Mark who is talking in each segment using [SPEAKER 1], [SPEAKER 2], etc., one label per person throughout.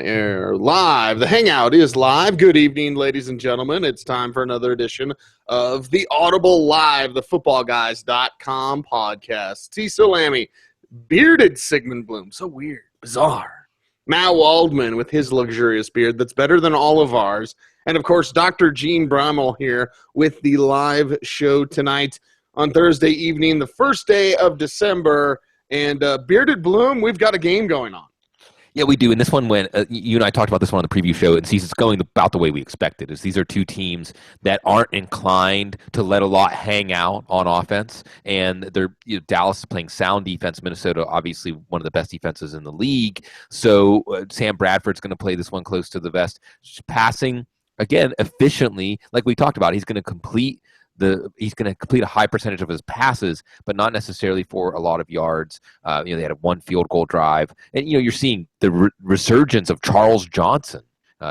[SPEAKER 1] Air live. The Hangout is live. Good evening, ladies and gentlemen. It's time for another edition of the Audible Live, the footballguys.com podcast. T. Salami, bearded Sigmund Bloom. So weird, bizarre. Matt Waldman with his luxurious beard that's better than all of ours. And, of course, Dr. Gene Bramall here with the live show tonight on Thursday evening, the first day of December. And bearded Bloom, we've got a game going on.
[SPEAKER 2] Yeah, we do. And this one went, you and I talked about this one on the preview show, and it's going about the way we expected. Is these are two teams that aren't inclined to let a lot hang out on offense. And they're Dallas is playing sound defense. Minnesota, obviously, one of the best defenses in the league. So Sam Bradford's going to play this one close to the vest. Passing, again, efficiently, like we talked about, he's going to complete a high percentage of his passes, but not necessarily for a lot of yards. They had a one field goal drive, and you're seeing the resurgence of Charles Johnson.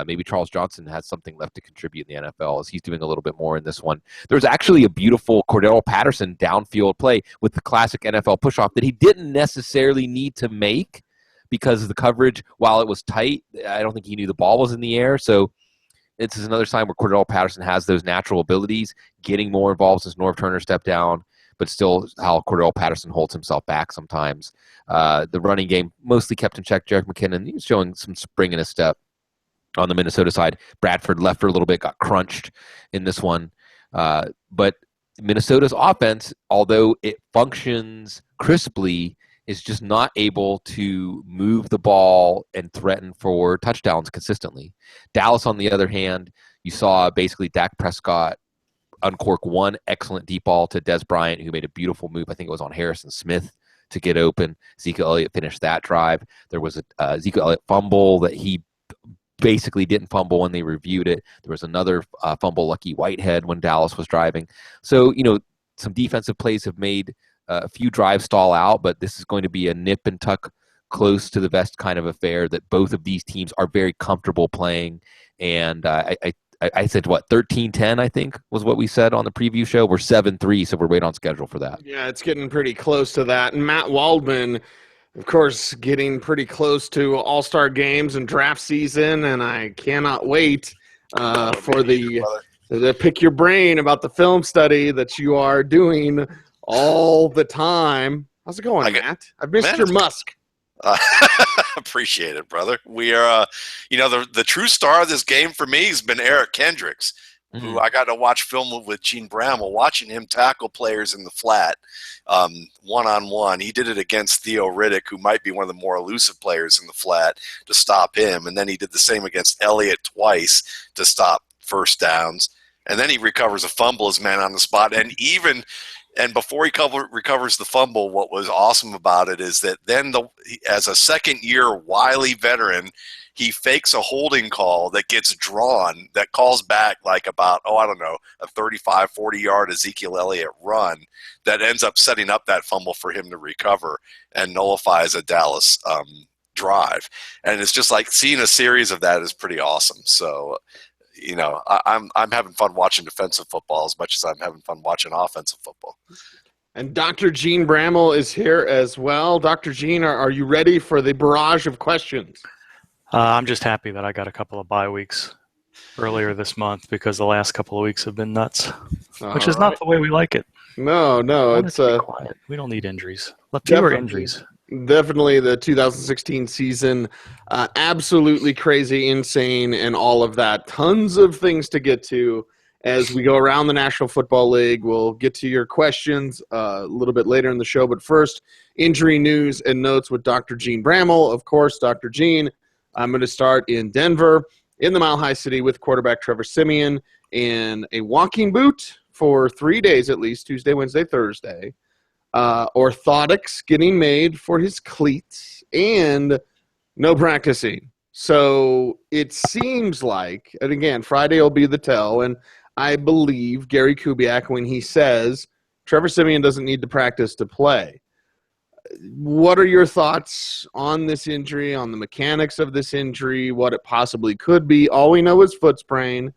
[SPEAKER 2] Maybe Charles Johnson has something left to contribute in the NFL as he's doing a little bit more in this one. There was actually a beautiful Cordell Patterson downfield play with the classic NFL push-off that he didn't necessarily need to make because of the coverage. While it was tight, I don't think he knew the ball was in the air, so this is another sign where Cordell Patterson has those natural abilities, getting more involved since Norv Turner stepped down, but still how Cordell Patterson holds himself back sometimes. The running game mostly kept in check. Jerick McKinnon, he's showing some spring in his step on the Minnesota side. Bradford left for a little bit, got crunched in this one. But Minnesota's offense, although it functions crisply, is just not able to move the ball and threaten for touchdowns consistently. Dallas, on the other hand, you saw basically Dak Prescott uncork one excellent deep ball to Des Bryant, who made a beautiful move. I think it was on Harrison Smith to get open. Ezekiel Elliott finished that drive. There was a Ezekiel Elliott fumble that he basically didn't fumble when they reviewed it. There was another fumble, Lucky Whitehead, when Dallas was driving. So, some defensive plays have made a few drives stall out, but this is going to be a nip and tuck close to the vest kind of affair that both of these teams are very comfortable playing. And I said, 13-10, I think, was what we said on the preview show. We're 7-3, so we're right on schedule for that.
[SPEAKER 1] Yeah, it's getting pretty close to that. And Matt Waldman, of course, getting pretty close to all-star games and draft season, and I cannot wait for the pick your brain about the film study that you are doing all the time. How's it going, Matt? I've missed your musk.
[SPEAKER 3] Appreciate it, brother. We are, the true star of this game for me has been Eric Kendricks, who I got to watch film with Gene Bramall, watching him tackle players in the flat one-on-one. He did it against Theo Riddick, who might be one of the more elusive players in the flat, to stop him. And then he did the same against Elliott twice to stop first downs. And then he recovers a fumble as man on the spot. And before he recovers the fumble, what was awesome about it is that then as a second-year wily veteran, he fakes a holding call that gets drawn that calls back like about, a 35, 40-yard Ezekiel Elliott run that ends up setting up that fumble for him to recover and nullifies a Dallas drive. And it's just like seeing a series of that is pretty awesome. So, I'm having fun watching defensive football as much as I'm having fun watching offensive football.
[SPEAKER 1] And Dr. Gene Bramall is here as well. Dr. Gene, are you ready for the barrage of questions?
[SPEAKER 4] I'm just happy that I got a couple of bye weeks earlier this month because the last couple of weeks have been nuts, which is not the way we like it.
[SPEAKER 1] No, it's
[SPEAKER 4] quiet. We don't need injuries. Fewer injuries.
[SPEAKER 1] Definitely the 2016 season, absolutely crazy, insane, and all of that. Tons of things to get to as we go around the National Football League. We'll get to your questions a little bit later in the show. But first, injury news and notes with Dr. Gene Bramall. Of course, Dr. Gene, I'm going to start in Denver, in the Mile High City, with quarterback Trevor Siemian in a walking boot for 3 days at least, Tuesday, Wednesday, Thursday. Orthotics getting made for his cleats, and no practicing. So it seems like, and again, Friday will be the tell, and I believe Gary Kubiak when he says Trevor Siemian doesn't need to practice to play. What are your thoughts on this injury, on the mechanics of this injury, what it possibly could be? All we know is foot sprain,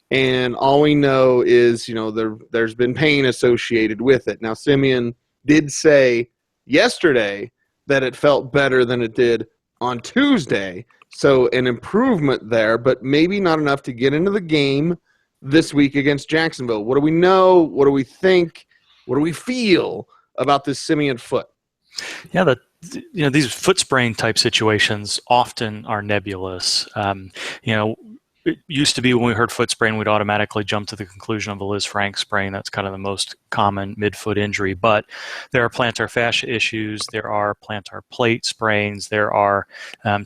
[SPEAKER 1] and all we know is, there's been pain associated with it. Now, Siemian did say yesterday that it felt better than it did on Tuesday. So an improvement there, but maybe not enough to get into the game this week against Jacksonville. What do we know? What do we think? What do we feel about this simian foot?
[SPEAKER 4] Yeah, these foot sprain type situations often are nebulous. It used to be when we heard foot sprain, we'd automatically jump to the conclusion of a Liz Frank sprain. That's kind of the most common midfoot injury. But there are plantar fascia issues. There are plantar plate sprains. There are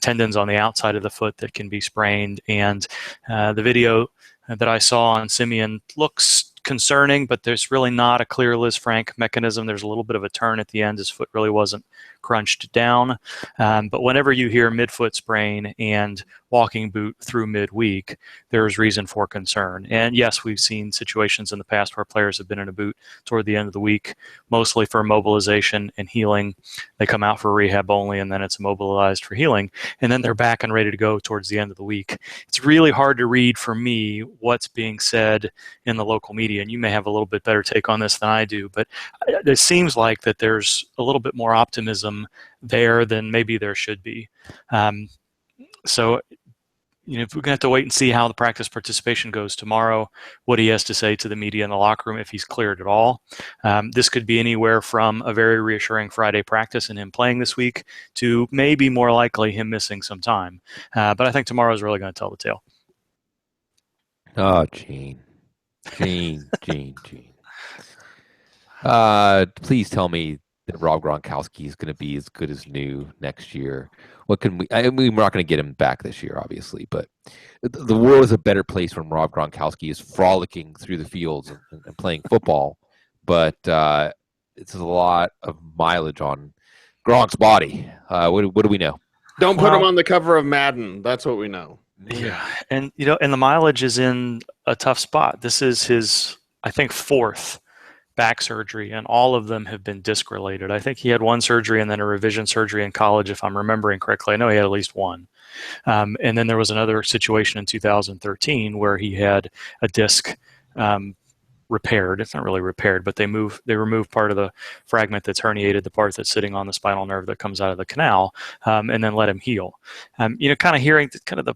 [SPEAKER 4] tendons on the outside of the foot that can be sprained. And the video that I saw on Simeon looks concerning, but there's really not a clear Liz Frank mechanism. There's a little bit of a turn at the end. His foot really wasn't crunched down. But whenever you hear midfoot sprain and walking boot through midweek, there's reason for concern. And yes, we've seen situations in the past where players have been in a boot toward the end of the week, mostly for mobilization and healing. They come out for rehab only, and then it's immobilized for healing, and then they're back and ready to go towards the end of the week. It's really hard to read for me what's being said in the local media, and you may have a little bit better take on this than I do, but it seems like that there's a little bit more optimism there than maybe there should be. So if we're going to have to wait and see how the practice participation goes tomorrow, what he has to say to the media in the locker room, if he's cleared at all. This could be anywhere from a very reassuring Friday practice and him playing this week to maybe more likely him missing some time. But I think tomorrow is really going to tell the tale.
[SPEAKER 2] Oh, Gene. Please tell me that Rob Gronkowski is going to be as good as new next year. What can we? I mean, we're not going to get him back this year, obviously, but the world is a better place when Rob Gronkowski is frolicking through the fields and playing football. But it's a lot of mileage on Gronk's body. What do we know?
[SPEAKER 1] Don't put him on the cover of Madden. That's what we know.
[SPEAKER 4] Yeah, and and the mileage is in a tough spot. This is his, I think, fourth back surgery, and all of them have been disc related. I think he had one surgery and then a revision surgery in college, if I'm remembering correctly. I know he had at least one. And then there was another situation in 2013 where he had a disc repaired. It's not really repaired, but they removed part of the fragment that's herniated, the part that's sitting on the spinal nerve that comes out of the canal, and then let him heal. Kind of hearing kind of the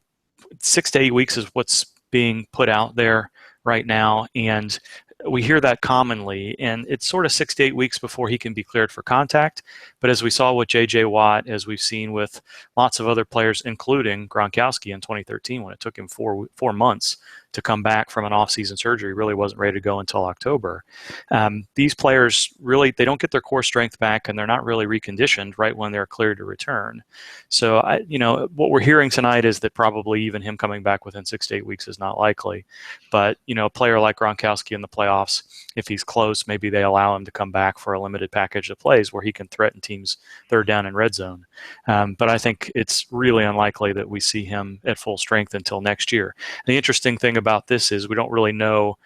[SPEAKER 4] 6 to 8 weeks is what's being put out there right now, and we hear that commonly, and it's sort of 6 to 8 weeks before he can be cleared for contact. But as we saw with J.J. Watt, as we've seen with lots of other players, including Gronkowski in 2013, when it took him 4 months to come back from an off-season surgery, really wasn't ready to go until October. These players really, they don't get their core strength back, and they're not really reconditioned right when they're cleared to return. So, what we're hearing tonight is that probably even him coming back within 6 to 8 weeks is not likely. But, a player like Gronkowski in the playoffs, if he's close, maybe they allow him to come back for a limited package of plays where he can threaten teams third down and red zone. But I think it's really unlikely that we see him at full strength until next year. The interesting thing about this is we don't really know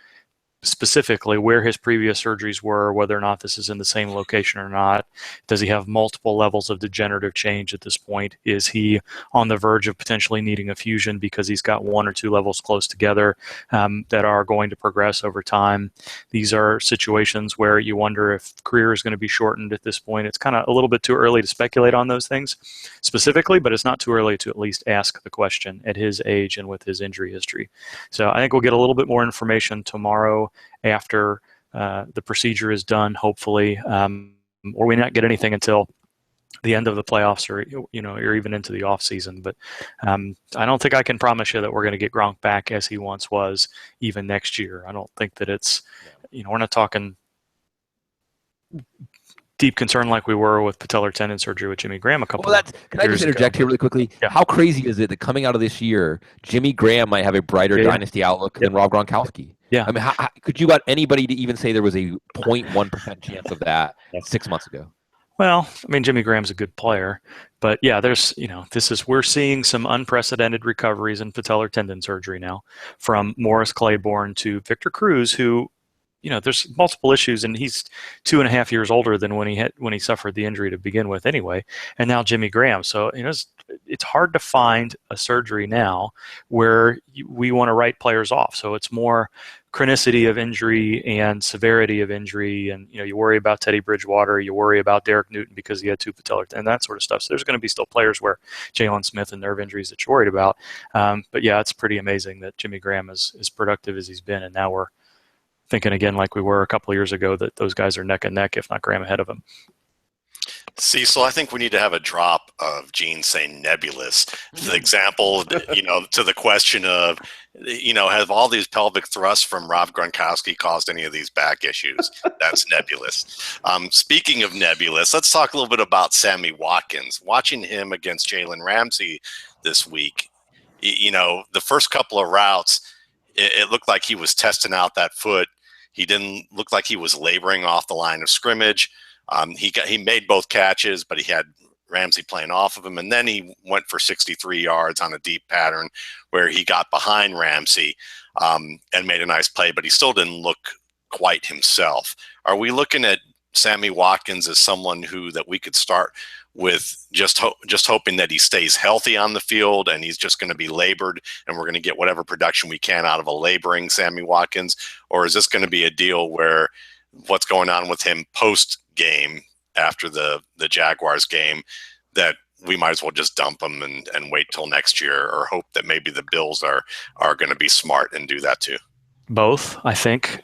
[SPEAKER 4] specifically where his previous surgeries were, whether or not this is in the same location or not. Does he have multiple levels of degenerative change at this point? Is he on the verge of potentially needing a fusion because he's got 1 or 2 levels close together that are going to progress over time? These are situations where you wonder if career is going to be shortened at this point. It's kind of a little bit too early to speculate on those things specifically, but it's not too early to at least ask the question at his age and with his injury history. So I think we'll get a little bit more information tomorrow after the procedure is done, hopefully, or we not get anything until the end of the playoffs or even into the off season. But I don't think I can promise you that we're going to get Gronk back as he once was even next year. I don't think that it's, we're not talking deep concern like we were with patellar tendon surgery with Jimmy Graham a couple years ago.
[SPEAKER 2] Can I just interject here really quickly?
[SPEAKER 4] Yeah.
[SPEAKER 2] How crazy is it that coming out of this year, Jimmy Graham might have a brighter dynasty outlook than Rob Gronkowski?
[SPEAKER 4] Yeah.
[SPEAKER 2] I mean, how could you got anybody to even say there was a 0.1% chance of that 6 months ago?
[SPEAKER 4] Well, I mean, Jimmy Graham's a good player, but yeah, there's, we're seeing some unprecedented recoveries in patellar tendon surgery now, from Morris Claiborne to Victor Cruz, who, there's multiple issues, and he's 2.5 years older than when he suffered the injury to begin with anyway, and now Jimmy Graham. So, it's hard to find a surgery now where we want to write players off. So it's more chronicity of injury and severity of injury, and you worry about Teddy Bridgewater, you worry about Derek Newton because he had two patellar and that sort of stuff. So there's going to be still players where Jalen Smith and nerve injuries that you're worried about. But yeah, it's pretty amazing that Jimmy Graham is as productive as he's been, and now we're thinking again like we were a couple of years ago that those guys are neck and neck, if not Graham ahead of him.
[SPEAKER 3] Cecil, I think we need to have a drop of Gene saying nebulous. The example, to the question of, have all these pelvic thrusts from Rob Gronkowski caused any of these back issues? That's nebulous. Speaking of nebulous, let's talk a little bit about Sammy Watkins. Watching him against Jalen Ramsey this week, the first couple of routes, it looked like he was testing out that foot. He didn't look like he was laboring off the line of scrimmage. He made both catches, but he had Ramsey playing off of him, and then he went for 63 yards on a deep pattern where he got behind Ramsey and made a nice play, but he still didn't look quite himself. Are we looking at Sammy Watkins as someone that we could start with just hoping that he stays healthy on the field and he's just going to be labored and we're going to get whatever production we can out of a laboring Sammy Watkins? Or is this going to be a deal where what's going on with him post-game after the Jaguars game, that we might as well just dump him and wait till next year, or hope that maybe the Bills are going to be smart and do that too?
[SPEAKER 4] Both, I think.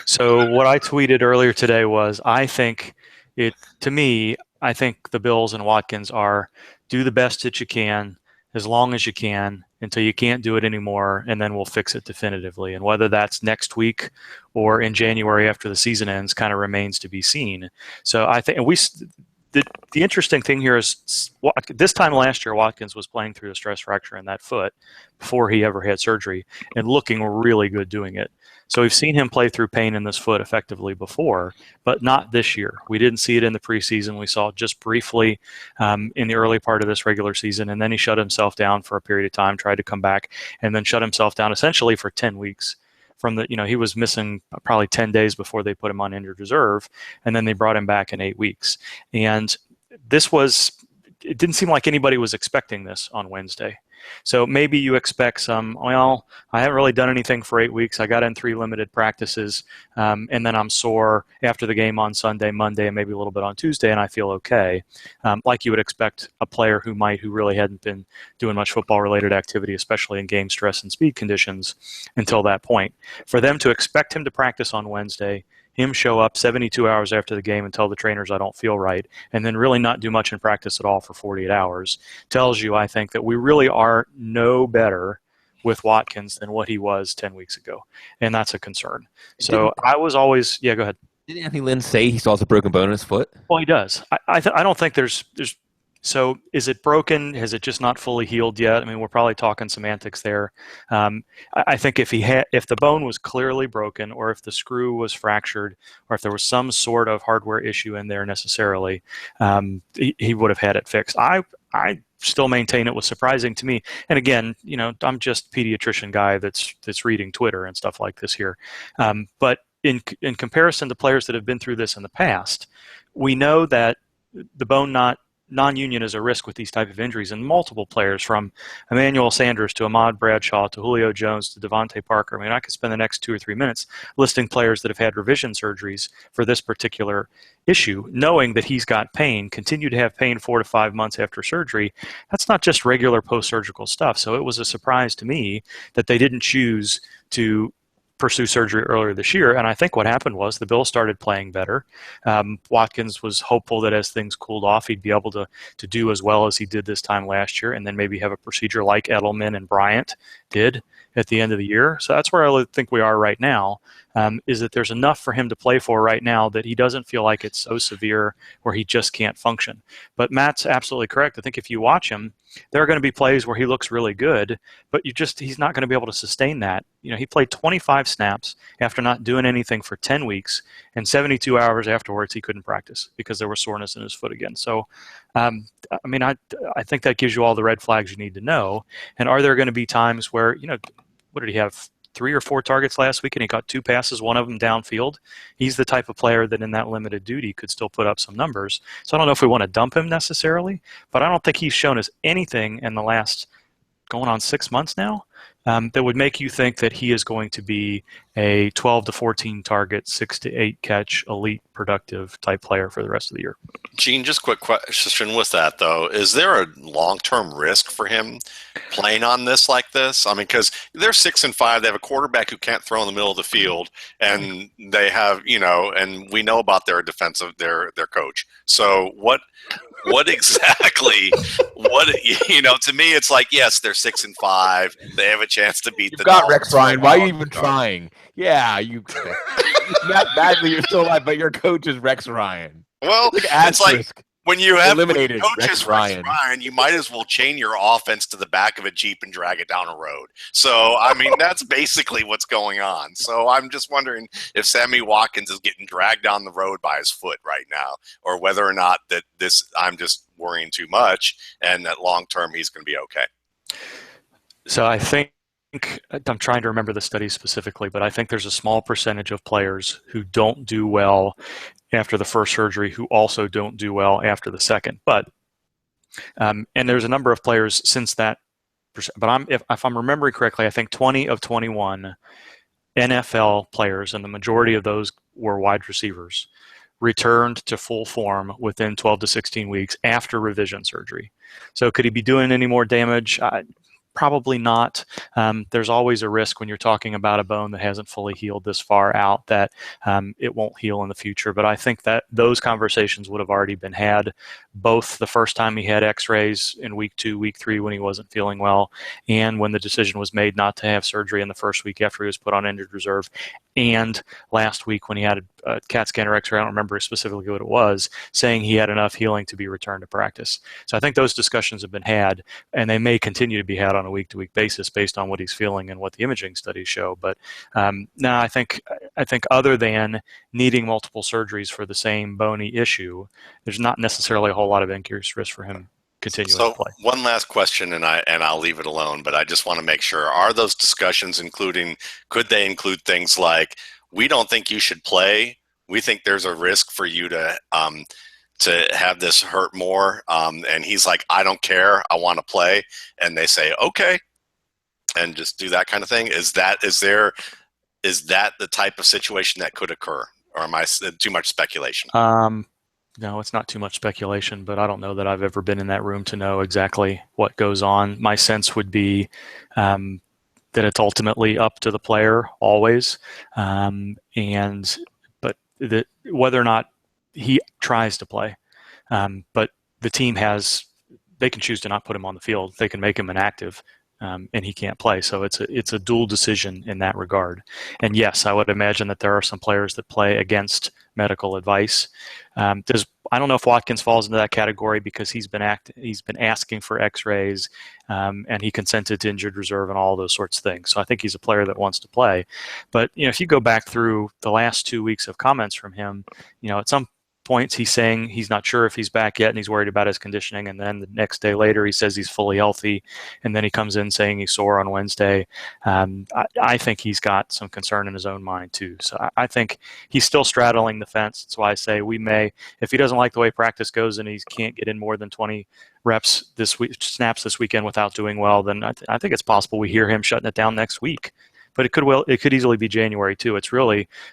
[SPEAKER 4] So what I tweeted earlier today was, I think the Bills and Watkins are do the best that you can as long as you can until you can't do it anymore, and then we'll fix it definitively. And whether that's next week or in January after the season ends kind of remains to be seen. So I think the interesting thing here is this time last year, Watkins was playing through a stress fracture in that foot before he ever had surgery and looking really good doing it. So we've seen him play through pain in this foot effectively before, but not this year. We didn't see it in the preseason. We saw it just briefly in the early part of this regular season, and then he shut himself down for a period of time, tried to come back, and then shut himself down essentially for 10 weeks. He was missing probably 10 days before they put him on injured reserve, and then they brought him back in 8 weeks. And it didn't seem like anybody was expecting this on Wednesday. So maybe you expect I haven't really done anything for 8 weeks. I got in 3 limited practices, and then I'm sore after the game on Sunday, Monday, and maybe a little bit on Tuesday, and I feel okay. Like you would expect a player who really hadn't been doing much football-related activity, especially in game stress and speed conditions, until that point. For them to expect him to practice on Wednesday, him show up 72 hours after the game and tell the trainers I don't feel right, and then really not do much in practice at all for 48 hours, tells you, I think, that we really are no better with Watkins than what he was 10 weeks ago, and that's a concern. So I was always – yeah, go ahead.
[SPEAKER 2] Didn't Anthony Lynn say he still has a broken bone in his foot?
[SPEAKER 4] Well, he does. I don't think there's so is it broken? Has it just not fully healed yet? I mean, we're probably talking semantics there. I think if the bone was clearly broken, or if the screw was fractured, or if there was some sort of hardware issue in there necessarily, he would have had it fixed. I still maintain it was surprising to me. And again, I'm just a pediatrician guy that's reading Twitter and stuff like this here. But in comparison to players that have been through this in the past, we know that the bone non-union is a risk with these type of injuries, and multiple players, from Emmanuel Sanders to Ahmad Bradshaw to Julio Jones to Devontae Parker. I mean, I could spend the next 2 or 3 minutes listing players that have had revision surgeries for this particular issue, knowing that he's got pain, continue to have pain 4 to 5 months after surgery. That's not just regular post-surgical stuff. So it was a surprise to me that they didn't choose to pursue surgery earlier this year. And I think what happened was the Bills started playing better. Watkins was hopeful that as things cooled off, he'd be able to do as well as he did this time last year, and then maybe have a procedure like Edelman and Bryant did at the end of the year. So that's where I think we are right now, is that there's enough for him to play for right now that he doesn't feel like it's so severe where he just can't function. But Matt's absolutely correct. I think if you watch him, there are going to be plays where he looks really good, but he's not going to be able to sustain that. He played 25 snaps after not doing anything for 10 weeks, and 72 hours afterwards he couldn't practice because there was soreness in his foot again. So, I think that gives you all the red flags you need to know. And are there going to be times where, what did he have? 3 or 4 targets last week, and he caught 2 passes, one of them downfield. He's the type of player that in that limited duty could still put up some numbers. So I don't know if we want to dump him necessarily, but I don't think he's shown us anything in the last going on 6 months now that would make you think that he is going to be a 12 to 14 target, 6 to 8 catch, elite productive type player for the rest of the year.
[SPEAKER 3] Gene, just quick question with that, though. Is there a long-term risk for him playing on this like this? I mean, because they're 6-5. They have a quarterback who can't throw in the middle of the field, and they have, and we know about their coach. So what exactly, to me, it's like, yes, they're 6-5. They have a chance to beat the
[SPEAKER 2] got Rex Ryan. Why are you even trying? Yeah, not badly, you're still alive, but your coach is Rex Ryan.
[SPEAKER 3] Well, it's like when you have
[SPEAKER 2] eliminated
[SPEAKER 3] coaches Rex Ryan, you might as well chain your offense to the back of a Jeep and drag it down a road. So, I mean, that's basically what's going on. So I'm just wondering if Sammy Watkins is getting dragged down the road by his foot right now, or whether or not I'm just worrying too much and that long term he's going to be okay.
[SPEAKER 4] So I think, I'm trying to remember the study specifically, but I think there's a small percentage of players who don't do well after the first surgery who also don't do well after the second. But and there's a number of players since that. But if I'm remembering correctly, I think 20 of 21 NFL players, and the majority of those were wide receivers, returned to full form within 12 to 16 weeks after revision surgery. So could he be doing any more damage? Probably not. There's always a risk when you're talking about a bone that hasn't fully healed this far out that it won't heal in the future. But I think that those conversations would have already been had, both the first time he had x-rays in week 2, week 3 when he wasn't feeling well, and when the decision was made not to have surgery in the first week after he was put on injured reserve, and last week when he had a CAT scan or x-ray, I don't remember specifically what it was, saying he had enough healing to be returned to practice. So I think those discussions have been had, and they may continue to be had on a week-to-week basis based on what he's feeling and what the imaging studies show. But no, I think other than needing multiple surgeries for the same bony issue, there's not necessarily a whole lot of increased risk for him continuing to play.
[SPEAKER 3] One last question, and I'll leave it alone, but I just want to make sure, are those discussions could they include things like, we don't think you should play, we think there's a risk for you to have this hurt more, and he's like, I don't care, I want to play, and they say, okay, and just do that kind of thing? Is that the type of situation that could occur, or am I too much speculation?
[SPEAKER 4] No, it's not too much speculation, but I don't know that I've ever been in that room to know exactly what goes on. My sense would be that it's ultimately up to the player always, but whether or not he tries to play. But the team they can choose to not put him on the field. They can make him inactive, and he can't play. So it's a dual decision in that regard. And yes, I would imagine that there are some players that play against medical advice. I don't know if Watkins falls into that category because he's been asking for x-rays, and he consented to injured reserve and all those sorts of things. So I think he's a player that wants to play. But if you go back through the last 2 weeks of comments from him, at some points he's saying he's not sure if he's back yet and he's worried about his conditioning, and then the next day later he says he's fully healthy, and then he comes in saying he's sore on Wednesday. I think he's got some concern in his own mind too. So I think he's still straddling the fence. That's why I say we may, if he doesn't like the way practice goes and he can't get in more than 20 reps snaps this weekend without doing well, then I think it's possible we hear him shutting it down next week. But it could easily be January too.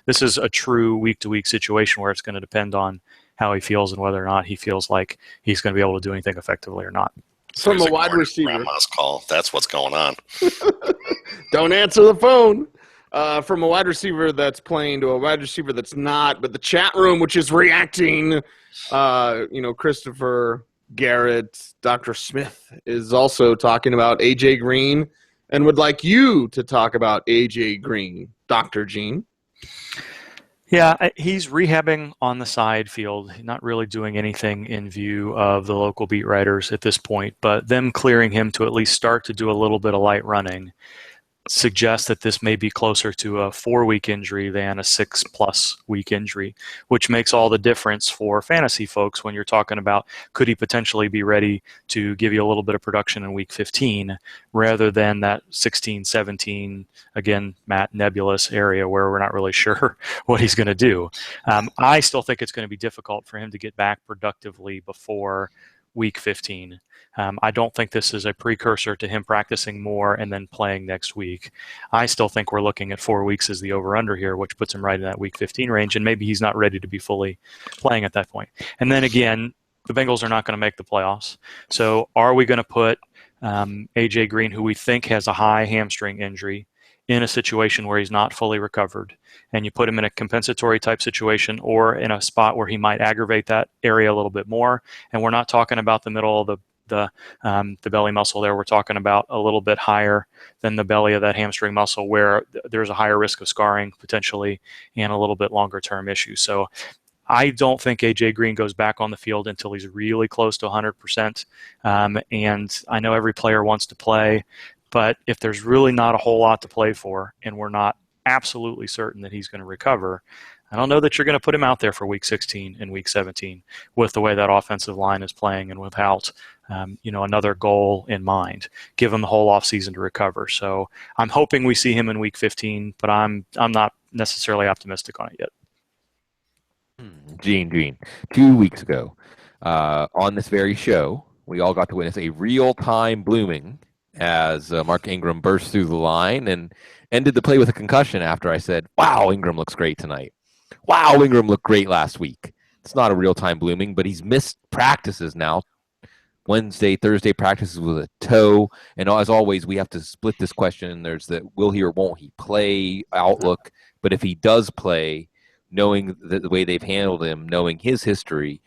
[SPEAKER 4] This is a true week-to-week situation where it's going to depend on how he feels and whether or not he feels like he's going to be able to do anything effectively or not.
[SPEAKER 1] From a wide receiver.
[SPEAKER 3] Grandma's call. That's what's going on.
[SPEAKER 1] Don't answer the phone. From a wide receiver that's playing to a wide receiver that's not, but the chat room, which is reacting, Christopher Garrett, Dr. Smith is also talking about AJ Green and would like you to talk about AJ Green, Dr. Gene.
[SPEAKER 4] Yeah, he's rehabbing on the side field, not really doing anything in view of the local beat writers at this point, but them clearing him to at least start to do a little bit of light running suggest that this may be closer to a 4-week injury than a 6+ week injury, which makes all the difference for fantasy folks when you're talking about could he potentially be ready to give you a little bit of production in week 15 rather than that 16, 17, again, Matt, nebulous area where we're not really sure what he's going to do. I still think it's going to be difficult for him to get back productively before week 15. I don't think this is a precursor to him practicing more and then playing next week. I still think we're looking at 4 weeks as the over-under here, which puts him right in that week 15 range, and maybe he's not ready to be fully playing at that point. And then again, the Bengals are not going to make the playoffs. So are we going to put A.J. Green, who we think has a high hamstring injury, in a situation where he's not fully recovered, and you put him in a compensatory type situation or in a spot where he might aggravate that area a little bit more? And we're not talking about the middle of the belly muscle there. We're talking about a little bit higher than the belly of that hamstring muscle, where there's a higher risk of scarring potentially and a little bit longer term issue. So I don't think A.J. Green goes back on the field until he's really close to 100%. And I know every player wants to play, but if there's really not a whole lot to play for and we're not absolutely certain that he's going to recover, I don't know that you're going to put him out there for week 16 and week 17 with the way that offensive line is playing and without another goal in mind. Give him the whole offseason to recover. So I'm hoping we see him in week 15, but I'm not necessarily optimistic on it yet.
[SPEAKER 2] Gene, 2 weeks ago on this very show, we all got to witness a real-time blooming as Mark Ingram burst through the line and ended the play with a concussion after I said, wow, Ingram looks great tonight. Wow, Ingram looked great last week. It's not a real-time blooming, but he's missed practices now. Wednesday, Thursday practices with a toe. And as always, we have to split this question. There's the will he or won't he play outlook. But if he does play, knowing the way they've handled him, knowing his history,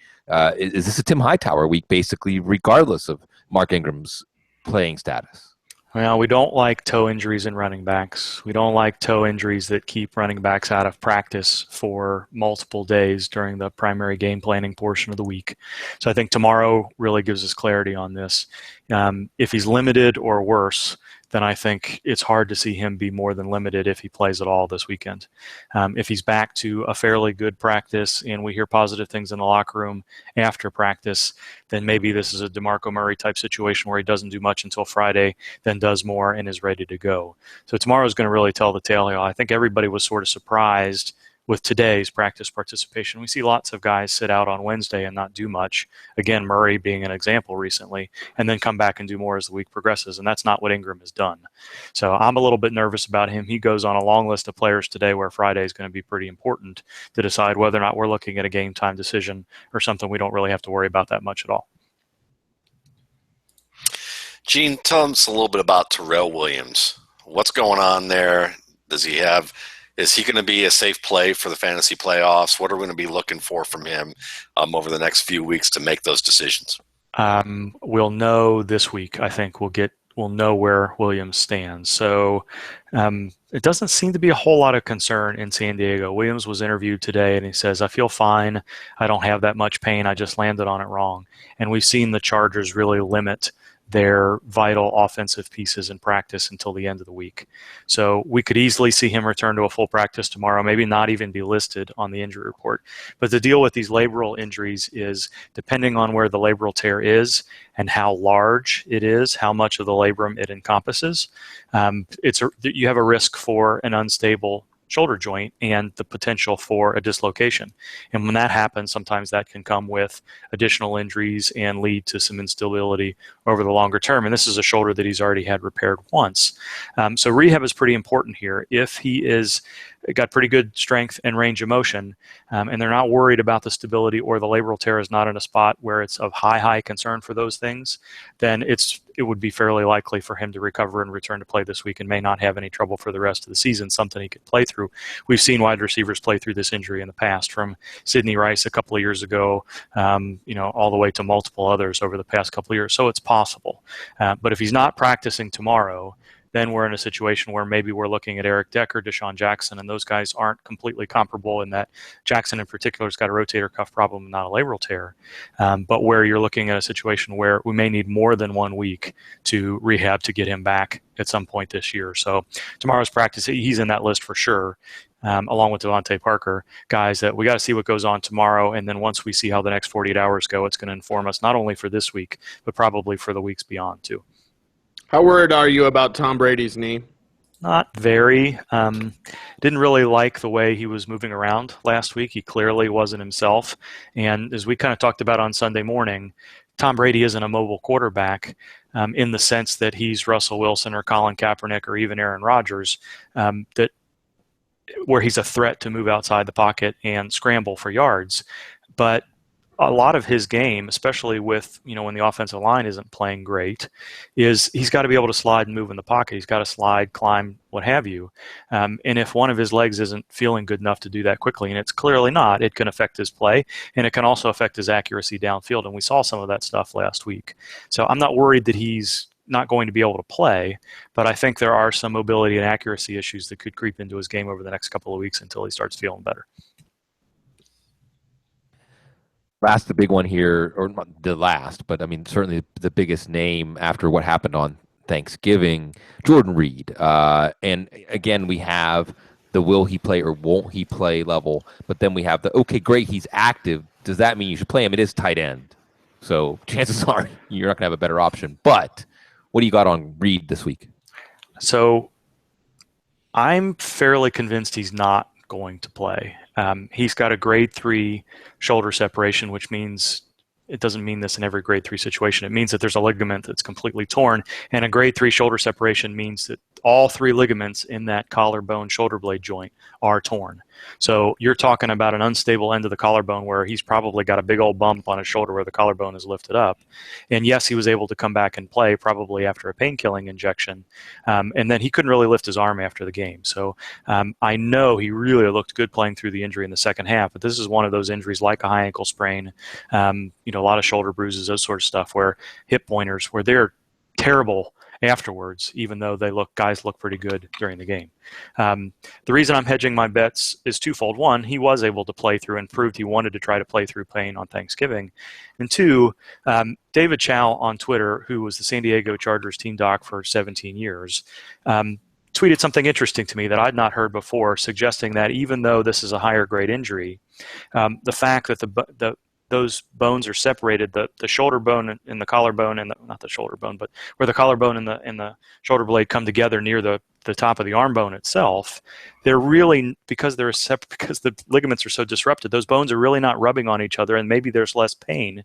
[SPEAKER 2] is this a Tim Hightower week, basically, regardless of Mark Ingram's playing status?
[SPEAKER 4] Well, we don't like toe injuries in running backs. We don't like toe injuries that keep running backs out of practice for multiple days during the primary game planning portion of the week. So I think tomorrow really gives us clarity on this. If he's limited or worse, then I think it's hard to see him be more than limited if he plays at all this weekend. If he's back to a fairly good practice and we hear positive things in the locker room after practice, then maybe this is a DeMarco Murray type situation where he doesn't do much until Friday, then does more and is ready to go. So tomorrow is going to really tell the tale here. I think everybody was sort of surprised with today's practice participation. We see lots of guys sit out on Wednesday and not do much. Again, Murray being an example recently, and then come back and do more as the week progresses, and that's not what Ingram has done. So I'm a little bit nervous about him. He goes on a long list of players today where Friday is going to be pretty important to decide whether or not we're looking at a game time decision or something we don't really have to worry about that much at all.
[SPEAKER 3] Gene, tell us a little bit about Terrell Williams. What's going on there? Is he going to be a safe play for the fantasy playoffs? What are we going to be looking for from him over the next few weeks to make those decisions?
[SPEAKER 4] We'll know this week. I think we'll know where Williams stands. So it doesn't seem to be a whole lot of concern in San Diego. Williams was interviewed today, and he says, I feel fine. I don't have that much pain. I just landed on it wrong. And we've seen the Chargers really limit their vital offensive pieces in practice until the end of the week. So we could easily see him return to a full practice tomorrow, maybe not even be listed on the injury report. But the deal with these labral injuries is depending on where the labral tear is and how large it is, how much of the labrum it encompasses, you have a risk for an unstable shoulder joint and the potential for a dislocation. And when that happens, sometimes that can come with additional injuries and lead to some instability over the longer term. And this is a shoulder that he's already had repaired once. So rehab is pretty important here. If he is got pretty good strength and range of motion, and they're not worried about the stability or the labral tear is not in a spot where it's of high concern for those things, then it would be fairly likely for him to recover and return to play this week and may not have any trouble for the rest of the season, something he could play through. We've seen wide receivers play through this injury in the past, from Sidney Rice a couple of years ago, all the way to multiple others over the past couple of years. So it's possible. But if he's not practicing tomorrow, then we're in a situation where maybe we're looking at Eric Decker, Deshaun Jackson, and those guys aren't completely comparable in that Jackson in particular has got a rotator cuff problem, not a labral tear. But where you're looking at a situation where we may need more than 1 week to rehab to get him back at some point this year. So tomorrow's practice, he's in that list for sure. Along with Devontae Parker, guys that we got to see what goes on tomorrow. And then once we see how the next 48 hours go, it's going to inform us not only for this week, but probably for the weeks beyond too.
[SPEAKER 1] How worried are you about Tom Brady's knee?
[SPEAKER 4] Not very. Didn't really like the way he was moving around last week. He clearly wasn't himself. And as we kind of talked about on Sunday morning, Tom Brady isn't a mobile quarterback in the sense that he's Russell Wilson or Colin Kaepernick or even Aaron Rodgers, where he's a threat to move outside the pocket and scramble for yards. But a lot of his game, especially with, when the offensive line isn't playing great, is he's got to be able to slide and move in the pocket. He's got to slide, climb, what have you. And if one of his legs isn't feeling good enough to do that quickly, and it's clearly not, it can affect his play, and it can also affect his accuracy downfield. And we saw some of that stuff last week. So I'm not worried that he's not going to be able to play, but I think there are some mobility and accuracy issues that could creep into his game over the next couple of weeks until he starts feeling better.
[SPEAKER 2] Last, the big one here, or not the last, but I mean, certainly the biggest name after what happened on Thanksgiving, Jordan Reed. And again, we have the will he play or won't he play level, but then we have the, okay, great, he's active. Does that mean you should play him? It is tight end. So chances are you're not going to have a better option. But what do you got on Reed this week?
[SPEAKER 4] So I'm fairly convinced he's not going to play. He's got a grade 3 shoulder separation, which means it doesn't mean this in every grade 3 situation. It means that there's a ligament that's completely torn, and a grade 3 shoulder separation means that all 3 ligaments in that collarbone shoulder blade joint are torn. So you're talking about an unstable end of the collarbone where he's probably got a big old bump on his shoulder where the collarbone is lifted up. And yes, he was able to come back and play probably after a pain-killing injection. And then he couldn't really lift his arm after the game. So I know he really looked good playing through the injury in the second half, but this is one of those injuries like a high ankle sprain, a lot of shoulder bruises, those sort of stuff, where hip pointers, where they're terrible afterwards, even though guys look pretty good during the game. The reason I'm hedging my bets is twofold. One, he was able to play through and proved he wanted to try to play through pain on Thanksgiving. And two, David Chow on Twitter, who was the San Diego Chargers team doc for 17 years, tweeted something interesting to me that I'd not heard before, suggesting that even though this is a higher grade injury, the fact that those bones are separated, the shoulder bone and the collarbone, and not the shoulder bone, but where the collarbone and the shoulder blade come together near the top of the arm bone itself, they're really, because the ligaments are so disrupted, those bones are really not rubbing on each other, and maybe there's less pain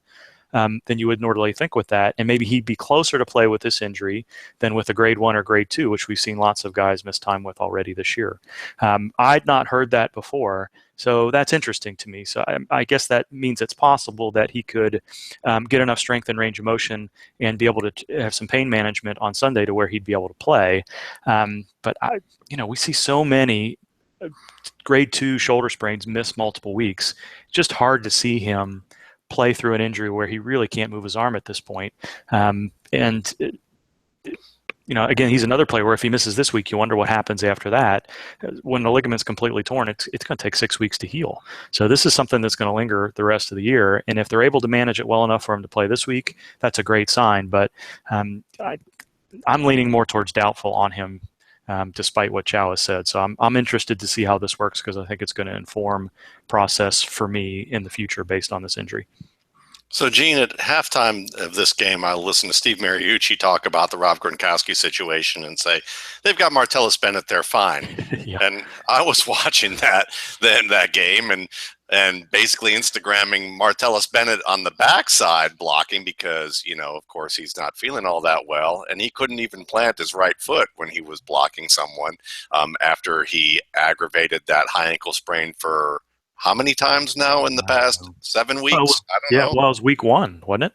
[SPEAKER 4] than you would normally think with that. And maybe he'd be closer to play with this injury than with a grade 1 or grade 2, which we've seen lots of guys miss time with already this year. I'd not heard that before, so that's interesting to me. So I guess that means it's possible that he could get enough strength and range of motion and be able to have some pain management on Sunday to where he'd be able to play. But we see so many grade 2 shoulder sprains miss multiple weeks. It's just hard to see him play through an injury where he really can't move his arm at this point. Again, he's another player where if he misses this week, you wonder what happens after that. When the ligament's completely torn, it's going to take 6 weeks to heal. So this is something that's going to linger the rest of the year. And if they're able to manage it well enough for him to play this week, that's a great sign. But I'm leaning more towards doubtful on him, despite what Chow has said. So I'm interested to see how this works, because I think it's going to inform process for me in the future based on this injury.
[SPEAKER 3] So, Gene, at halftime of this game, I listened to Steve Mariucci talk about the Rob Gronkowski situation and say, they've got Martellus Bennett, they're fine.
[SPEAKER 4] Yeah.
[SPEAKER 3] And I was watching that game and basically Instagramming Martellus Bennett on the backside blocking because, of course, he's not feeling all that well. And he couldn't even plant his right foot when he was blocking someone after he aggravated that high ankle sprain for how many times now in the past 7 weeks? I don't know.
[SPEAKER 4] Well, it was week 1, wasn't it?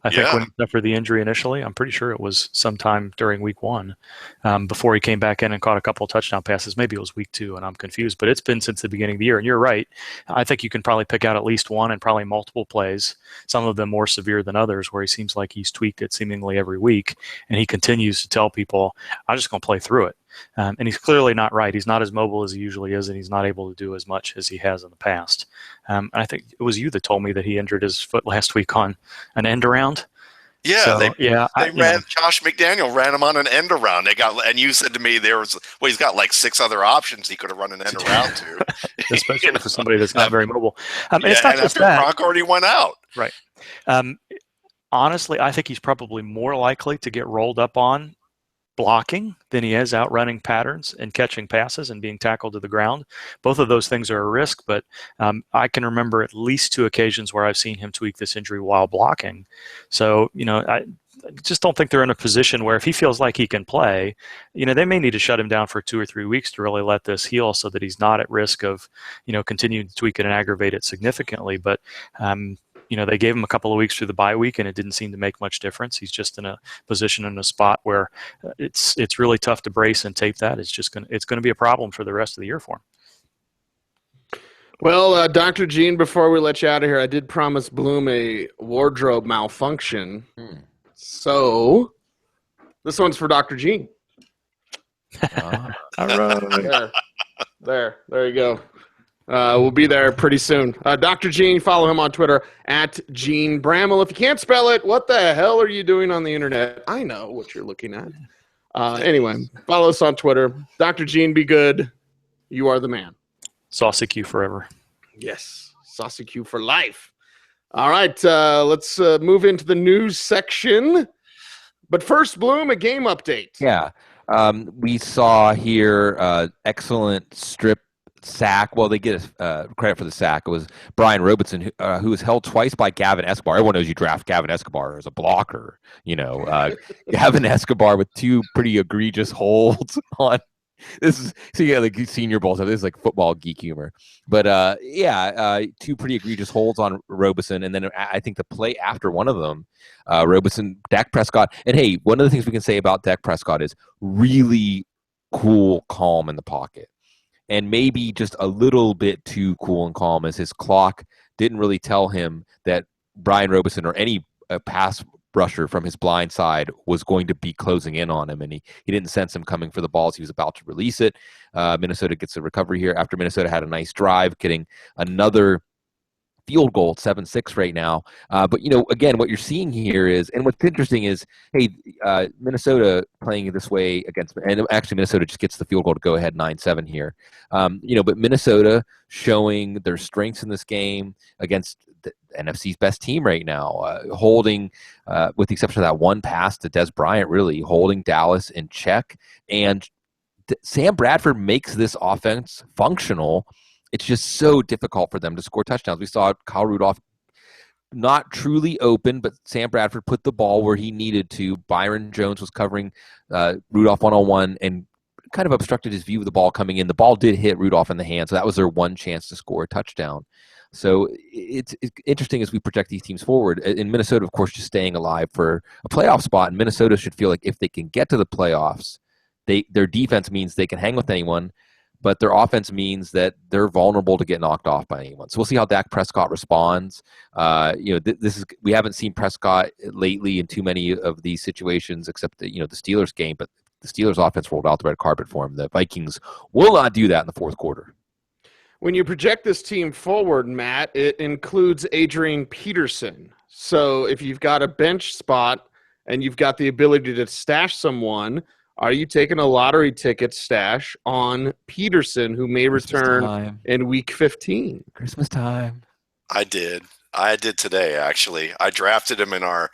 [SPEAKER 4] I think when he suffered the injury initially, I'm pretty sure it was sometime during week 1 before he came back in and caught a couple of touchdown passes. Maybe it was week 2, and I'm confused. But it's been since the beginning of the year. And you're right. I think you can probably pick out at least one and probably multiple plays, some of them more severe than others, where he seems like he's tweaked it seemingly every week. And he continues to tell people, I'm just going to play through it. And he's clearly not right. He's not as mobile as he usually is, and he's not able to do as much as he has in the past. And I think it was you that told me that he injured his foot last week on an end around.
[SPEAKER 3] Yeah,
[SPEAKER 4] So,
[SPEAKER 3] they ran Josh McDaniel ran him on an end around. And you said to me he's got like 6 other options he could have run an end around to,
[SPEAKER 4] especially for somebody that's not very mobile. It's not just that.
[SPEAKER 3] Gronk already went out.
[SPEAKER 4] Right. Honestly, I think he's probably more likely to get rolled up on blocking than he is outrunning patterns and catching passes and being tackled to the ground. Both of those things are a risk, but I can remember at least 2 occasions where I've seen him tweak this injury while blocking. So, I just don't think they're in a position where if he feels like he can play, they may need to shut him down for 2 or 3 weeks to really let this heal so that he's not at risk of, continuing to tweak it and aggravate it significantly. But they gave him a couple of weeks through the bye week, and it didn't seem to make much difference. He's just in a position in a spot where it's really tough to brace and tape that. It's going to be a problem for the rest of the year for him.
[SPEAKER 1] Well, Dr. Gene, before we let you out of here, I did promise Bloom a wardrobe malfunction. So this one's for Dr. Gene.
[SPEAKER 4] All right.
[SPEAKER 1] There you go. We'll be there pretty soon. Dr. Gene, follow him on Twitter at Gene Bramall. If you can't spell it, what the hell are you doing on the internet? I know what you're looking at. Anyway, follow us on Twitter. Dr. Gene, be good. You are the man.
[SPEAKER 4] Saucy Q forever.
[SPEAKER 1] Yes, Saucy Q for life. All right, let's move into the news section. But first, Bloom, a game update.
[SPEAKER 2] Yeah, we saw here excellent strip sack. Well, they get credit for the sack. It was Brian Robertson who was held twice by Gavin Escobar. Everyone knows you draft Gavin Escobar as a blocker. Gavin Escobar with 2 pretty egregious holds on. This is like Senior Bowl stuff. This is like football geek humor. But 2 pretty egregious holds on Robertson, and then I think the play after one of them, Robertson, Dak Prescott. And hey, one of the things we can say about Dak Prescott is really cool, calm in the pocket. And maybe just a little bit too cool and calm, as his clock didn't really tell him that Brian Robertson or any pass rusher from his blind side was going to be closing in on him, and he didn't sense him coming for the balls. He was about to release it. Minnesota gets a recovery here after Minnesota had a nice drive, getting another field goal, 7-6 right now. But, again, what you're seeing here is, and what's interesting is, hey, Minnesota playing this way against, and actually Minnesota just gets the field goal to go ahead 9-7 here. But Minnesota showing their strengths in this game against the NFC's best team right now, holding, with the exception of that one pass to Des Bryant, really holding Dallas in check. And Sam Bradford makes this offense functional. It's just so difficult for them to score touchdowns. We saw Kyle Rudolph not truly open, but Sam Bradford put the ball where he needed to. Byron Jones was covering Rudolph one-on-one and kind of obstructed his view of the ball coming in. The ball did hit Rudolph in the hand, so that was their one chance to score a touchdown. So it's interesting as we project these teams forward. In Minnesota, of course, just staying alive for a playoff spot, and Minnesota should feel like if they can get to the playoffs, their defense means they can hang with anyone, but their offense means that they're vulnerable to get knocked off by anyone. So we'll see how Dak Prescott responds. We haven't seen Prescott lately in too many of these situations, except the Steelers game. But the Steelers offense rolled out the red carpet for him. The Vikings will not do that in the fourth quarter.
[SPEAKER 1] When you project this team forward, Matt, it includes Adrian Peterson. So if you've got a bench spot and you've got the ability to stash someone, are you taking a lottery ticket stash on Peterson, who may return in week 15?
[SPEAKER 2] Christmas time.
[SPEAKER 3] I did today, actually. I drafted him in our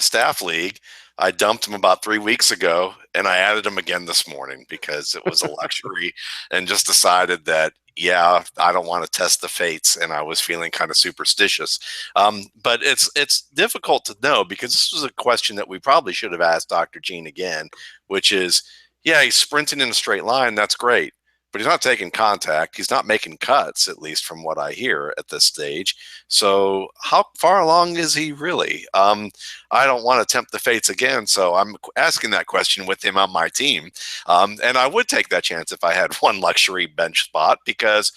[SPEAKER 3] staff league. I dumped him about 3 weeks ago, and I added him again this morning because it was a luxury and just decided that, I don't want to test the fates, and I was feeling kind of superstitious. But it's difficult to know because this was a question that we probably should have asked Dr. Gene again, which is, he's sprinting in a straight line. That's great. but he's not taking contact. He's not making cuts, at least from what I hear at this stage. So how far along is he really? I don't want to tempt the fates again, so I'm asking that question with him on my team. And I would take that chance if I had one luxury bench spot, because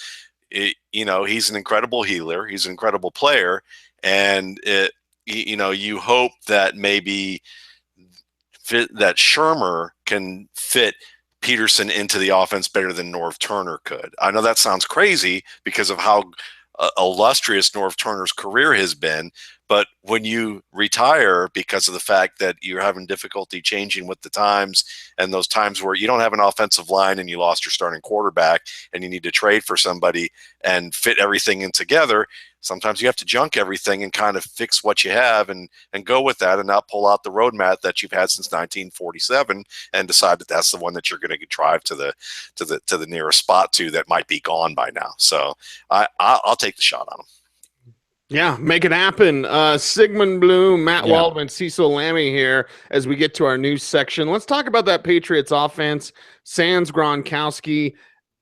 [SPEAKER 3] he's an incredible healer. He's an incredible player. And you hope that maybe that Shermer can fit Peterson into the offense better than Norv Turner could. I know that sounds crazy because of how illustrious Norv Turner's career has been, but when you retire because of the fact that you're having difficulty changing with the times, and those times where you don't have an offensive line and you lost your starting quarterback and you need to trade for somebody and fit everything in together, sometimes you have to junk everything and kind of fix what you have and go with that, and not pull out the roadmap that you've had since 1947 and decide that that's the one that you're going to drive to the nearest spot to that might be gone by now. So I'll take the shot on him.
[SPEAKER 1] Yeah, make it happen. Sigmund Bloom, Matt
[SPEAKER 2] Yeah.
[SPEAKER 1] Waldman, Cecil Lammy here as we get to our news section. Let's talk about that Patriots offense. Sans Gronkowski.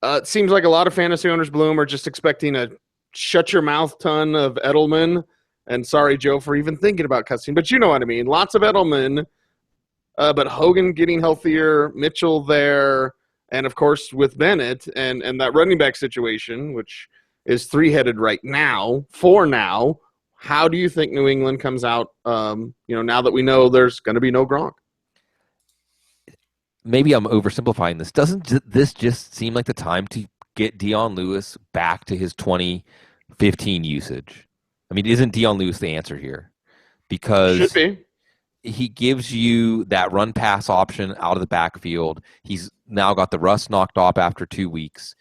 [SPEAKER 1] It seems like a lot of fantasy owners, Bloom, are just expecting a shut your mouth ton of Edelman. And sorry, Joe, for even thinking about cussing, but you know what I mean. Lots of Edelman, but Hogan getting healthier, Mitchell there, and of course with Bennett and that running back situation, which is three-headed right now, for now. How do you think New England comes out, now that we know there's going to be no Gronk?
[SPEAKER 2] Maybe I'm oversimplifying this. Doesn't this just seem like the time to get Dion Lewis back to his 2015 usage? I mean, isn't Dion Lewis the answer here? Because
[SPEAKER 1] Should be.
[SPEAKER 2] He gives you that run pass option out of the backfield. He's now got the rust knocked off after 2 weeks.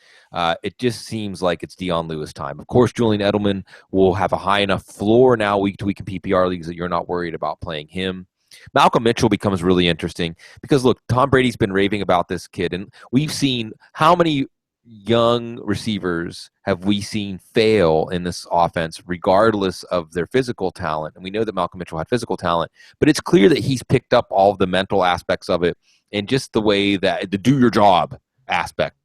[SPEAKER 2] It just seems like it's Dion Lewis time. Of course, Julian Edelman will have a high enough floor now week to week in PPR leagues that you're not worried about playing him. Malcolm Mitchell becomes really interesting because, look, Tom Brady's been raving about this kid, and we've seen how many young receivers have we seen fail in this offense regardless of their physical talent. And we know that Malcolm Mitchell had physical talent, but it's clear that he's picked up all of the mental aspects of it and just the way that the do your job aspect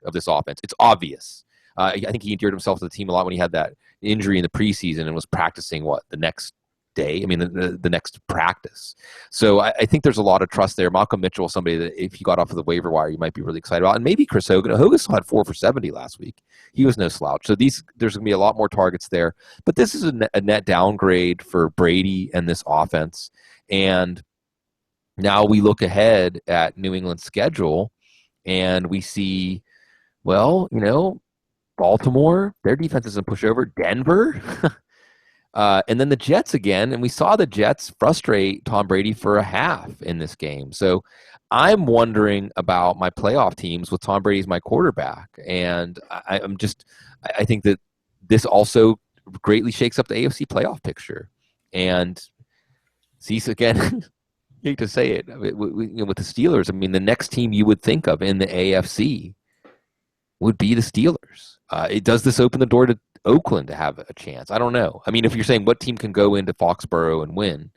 [SPEAKER 2] of this offense. It's obvious. I think he endeared himself to the team a lot when he had that injury in the preseason and was practicing the next day. I mean, the next practice. So I think there's a lot of trust there. Malcolm Mitchell is somebody that if he got off of the waiver wire, you might be really excited about. And maybe Chris Hogan. Hogan still had 4 for 70 last week. He was no slouch. So there's going to be a lot more targets there. But this is a net downgrade for Brady and this offense. And now we look ahead at New England's schedule and we see, Baltimore, their defense isn't pushover. Denver. And then the Jets again, and we saw the Jets frustrate Tom Brady for a half in this game. So I'm wondering about my playoff teams with Tom Brady as my quarterback. And I think that this also greatly shakes up the AFC playoff picture. And Cease again, hate to say it, with the Steelers, I mean, the next team you would think of in the AFC would be the Steelers. Does this open the door to Oakland to have a chance? I don't know. I mean, if you're saying what team can go into Foxborough and win,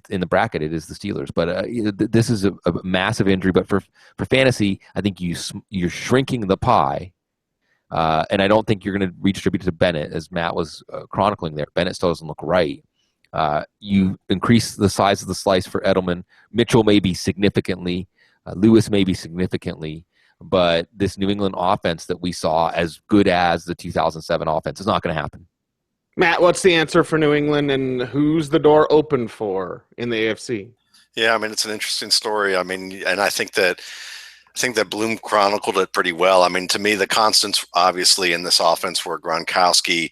[SPEAKER 2] in the bracket it is the Steelers. But this is a massive injury. But for fantasy, I think you're shrinking the pie, and I don't think you're going to redistribute to Bennett, as Matt was chronicling there. Bennett still doesn't look right. You increase the size of the slice for Edelman. Mitchell maybe significantly. Lewis maybe significantly. But this New England offense that we saw, as good as the 2007 offense, is not going to happen.
[SPEAKER 1] Matt, what's the answer for New England, and who's the door open for in the AFC?
[SPEAKER 3] Yeah, I mean, it's an interesting story. I mean, and I think that Bloom chronicled it pretty well. I mean, to me, the constants obviously in this offense were Gronkowski,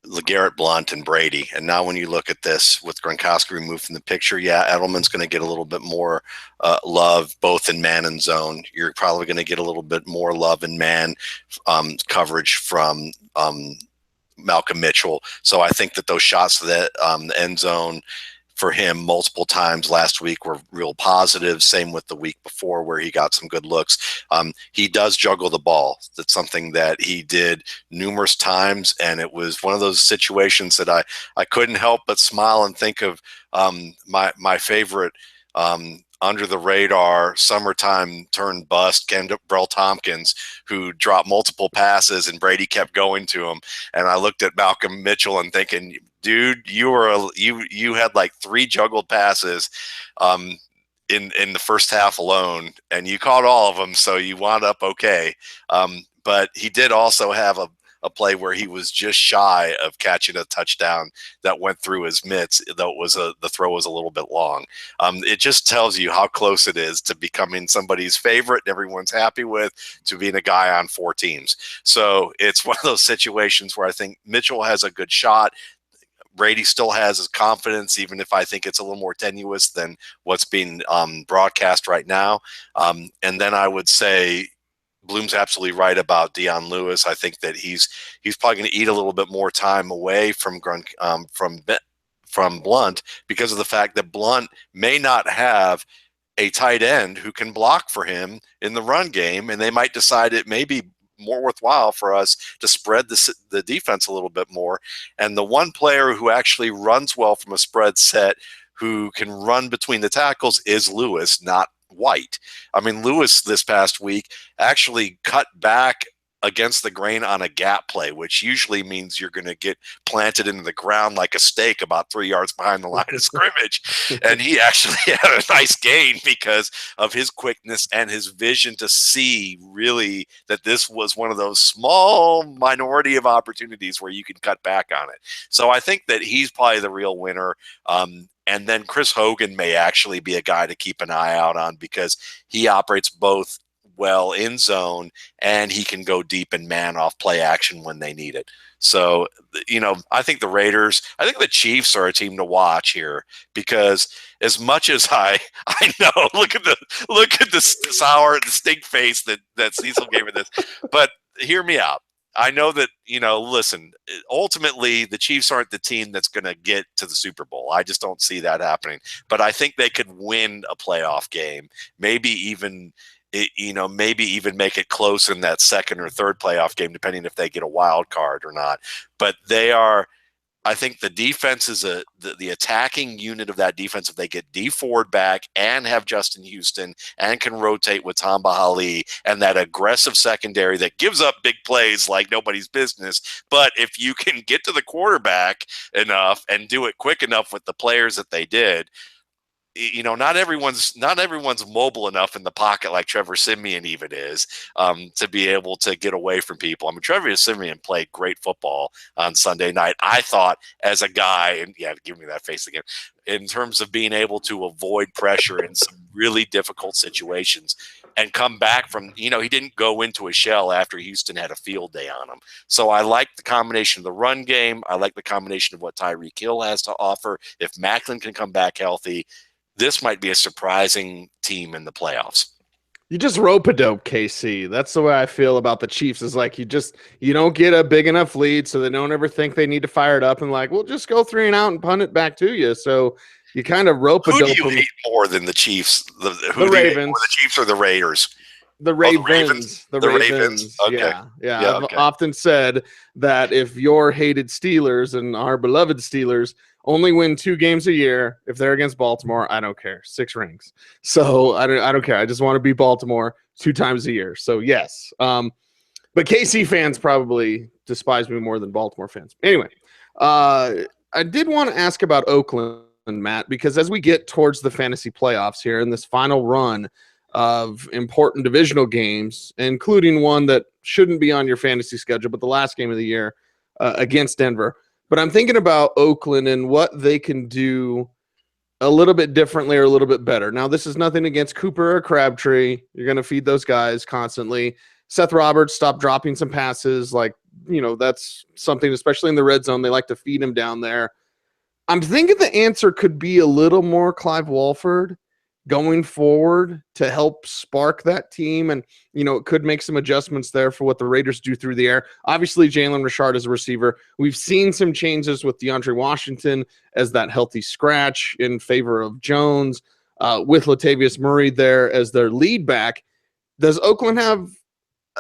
[SPEAKER 3] LeGarrette Blount, and Brady. And now when you look at this with Gronkowski removed from the picture, Edelman's going to get a little bit more love both in man and zone. You're probably going to get a little bit more love in man coverage from Malcolm Mitchell. So I think that those shots to the end zone for him multiple times last week were real positive. Same with the week before where he got some good looks. He does juggle the ball. That's something that he did numerous times, and it was one of those situations that I couldn't help but smile and think of my favorite under the radar, summertime turned bust, Kendall Tompkins, who dropped multiple passes and Brady kept going to him. And I looked at Malcolm Mitchell and thinking, dude, you had like 3 juggled passes in the first half alone, and you caught all of them, so you wound up okay. But he did also have a play where he was just shy of catching a touchdown that went through his mitts, though the throw was a little bit long. It just tells you how close it is to becoming somebody's favorite and everyone's happy with, to being a guy on 4 teams. So it's one of those situations where I think Mitchell has a good shot. Brady still has his confidence, even if I think it's a little more tenuous than what's being broadcast right now. And then I would say Bloom's absolutely right about Dion Lewis. I think that he's probably going to eat a little bit more time away from Blunt, because of the fact that Blunt may not have a tight end who can block for him in the run game, and they might decide it may be more worthwhile for us to spread the defense a little bit more. And the one player who actually runs well from a spread set, who can run between the tackles, is Lewis, not White. I mean, Lewis this past week actually cut back against the grain on a gap play, which usually means you're going to get planted into the ground like a steak about 3 yards behind the line of scrimmage. And he actually had a nice gain because of his quickness and his vision to see really that this was one of those small minority of opportunities where you can cut back on it. So I think that he's probably the real winner. And then Chris Hogan may actually be a guy to keep an eye out on, because he operates both well in zone and he can go deep and man off play action when they need it. So, I think the Chiefs are a team to watch here, because as much as I know, look at the sour, distinct face that Cecil gave me this, but hear me out. I know that, listen, ultimately the Chiefs aren't the team that's going to get to the Super Bowl. I just don't see that happening. But I think they could win a playoff game, maybe even make it close in that second or third playoff game, depending if they get a wild card or not. But I think the defense is the attacking unit of that defense. If they get Dee Ford back and have Justin Houston and can rotate with Tamba Hali and that aggressive secondary that gives up big plays like nobody's business, but if you can get to the quarterback enough and do it quick enough with the players that they did, not everyone's mobile enough in the pocket like Trevor Siemian even is, to be able to get away from people. I mean, Trevor Siemian played great football on Sunday night, I thought, as a guy, and yeah, give me that face again, in terms of being able to avoid pressure in some really difficult situations and come back from, he didn't go into a shell after Houston had a field day on him. So I like the combination of the run game. I like the combination of what Tyreek Hill has to offer. If Macklin can come back healthy, this might be a surprising team in the playoffs.
[SPEAKER 1] You just rope-a-dope KC. That's the way I feel about the Chiefs, is like you don't get a big enough lead, so they don't ever think they need to fire it up, and like, we'll just go 3 and out and punt it back to you. So you kind of rope-a-dope.
[SPEAKER 3] Who do you hate more than the Chiefs?
[SPEAKER 1] The Ravens.
[SPEAKER 3] The Chiefs or the Raiders?
[SPEAKER 1] The Ravens.
[SPEAKER 3] The Ravens. Okay.
[SPEAKER 1] Yeah. I've often said that if your hated Steelers and our beloved Steelers only win 2 games a year, if they're against Baltimore, I don't care. 6 rings. So I don't care. I just want to beat Baltimore 2 times a year. So yes. But KC fans probably despise me more than Baltimore fans. Anyway, I did want to ask about Oakland, Matt, because as we get towards the fantasy playoffs here in this final run of important divisional games, including one that shouldn't be on your fantasy schedule, but the last game of the year against Denver. But I'm thinking about Oakland and what they can do a little bit differently or a little bit better. Now, this is nothing against Cooper or Crabtree. You're going to feed those guys constantly. Seth Roberts stopped dropping some passes. That's something, especially in the red zone, they like to feed him down there. I'm thinking the answer could be a little more Clive Walford going forward to help spark that team. And, it could make some adjustments there for what the Raiders do through the air. Obviously, Jalen Richard is a receiver. We've seen some changes with DeAndre Washington as that healthy scratch in favor of Jones, with Latavius Murray there as their lead back. Does Oakland have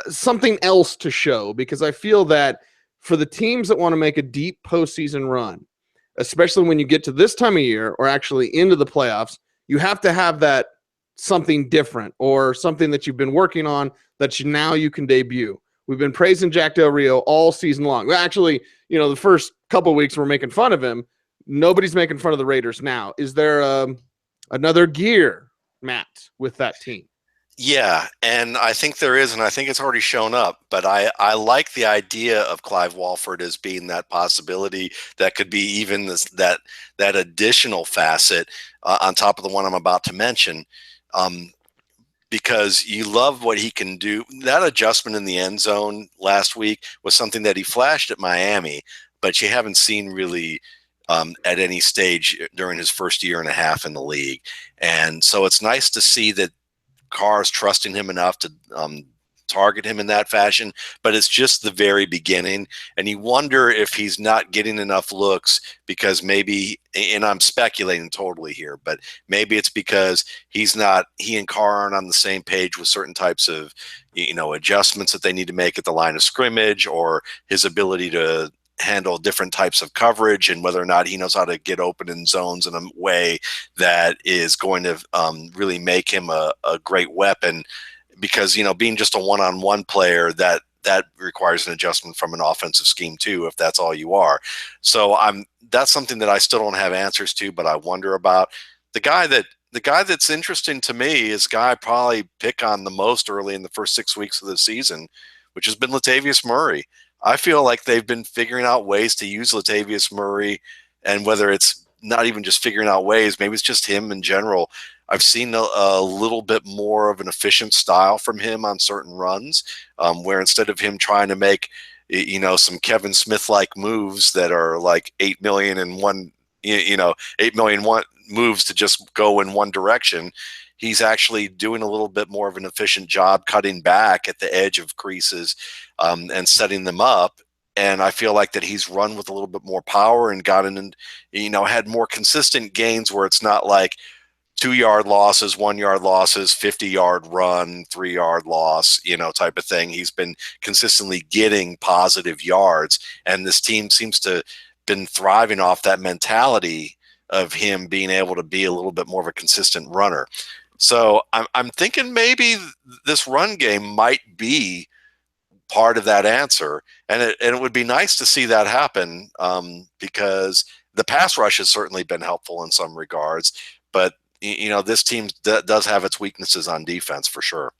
[SPEAKER 1] something else to show? Because I feel that for the teams that want to make a deep postseason run, especially when you get to this time of year or actually into the playoffs, you have to have that something different or something that you've been working on that now you can debut? We've been praising Jack Del Rio all season long. Well, actually, the first couple of weeks we're making fun of him. Nobody's making fun of the Raiders now. Is there another gear, Matt, with that team?
[SPEAKER 3] Yeah, and I think there is, and I think it's already shown up. But I like the idea of Clive Walford as being that possibility that could be even that additional facet on top of the one I'm about to mention, because you love what he can do. That adjustment in the end zone last week was something that he flashed at Miami, but you haven't seen really at any stage during his first year and a half in the league. And so it's nice to see that Carr's trusting him enough to target him in that fashion, but it's just the very beginning. And you wonder if he's not getting enough looks because maybe, and I'm speculating totally here, but maybe it's because he and Carr aren't on the same page with certain types of, adjustments that they need to make at the line of scrimmage, or his ability to handle different types of coverage, and whether or not he knows how to get open in zones in a way that is going to really make him a great weapon. Because, being just a one-on-one player, that requires an adjustment from an offensive scheme too, if that's all you are. So that's something that I still don't have answers to, but I wonder about. The guy that's interesting to me is a guy I probably pick on the most early in the first 6 weeks of the season, which has been Latavius Murray. I feel like they've been figuring out ways to use Latavius Murray, and whether it's not even just figuring out ways, maybe it's just him in general. I've seen a little bit more of an efficient style from him on certain runs, where instead of him trying to make, some Kevin Smith-like moves that are like 8 million and one, 8 million one moves to just go in one direction, he's actually doing a little bit more of an efficient job cutting back at the edge of creases and setting them up. And I feel like that he's run with a little bit more power and gotten in, had more consistent gains where it's not like 2-yard losses, 1-yard losses, 50-yard run, 3-yard loss, type of thing. He's been consistently getting positive yards, and this team seems to been thriving off that mentality of him being able to be a little bit more of a consistent runner. So I'm thinking maybe this run game might be part of that answer, and it would be nice to see that happen, because the pass rush has certainly been helpful in some regards, but this team does have its weaknesses on defense for sure.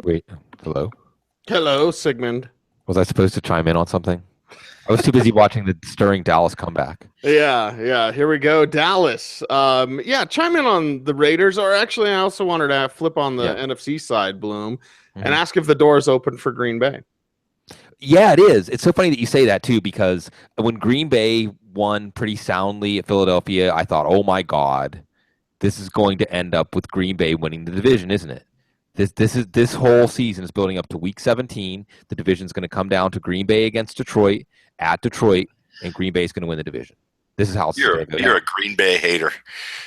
[SPEAKER 2] Wait, hello?
[SPEAKER 1] Hello, Sigmund.
[SPEAKER 2] Was I supposed to chime in on something? I was too busy watching the stirring Dallas comeback.
[SPEAKER 1] Yeah. Here we go. Dallas. Chime in on the Raiders. Or actually, I also wanted to flip on the NFC side, Bloom, and ask if the door is open for Green Bay.
[SPEAKER 2] Yeah, it is. It's so funny that you say that, too, because when Green Bay won pretty soundly at Philadelphia, I thought, oh, my God, this is going to end up with Green Bay winning the division, isn't it? This whole season is building up to Week 17. The division is going to come down to Green Bay against Detroit, at Detroit, and Green Bay is going to win the division. This is how it's going to go down.
[SPEAKER 3] You're a Green Bay hater.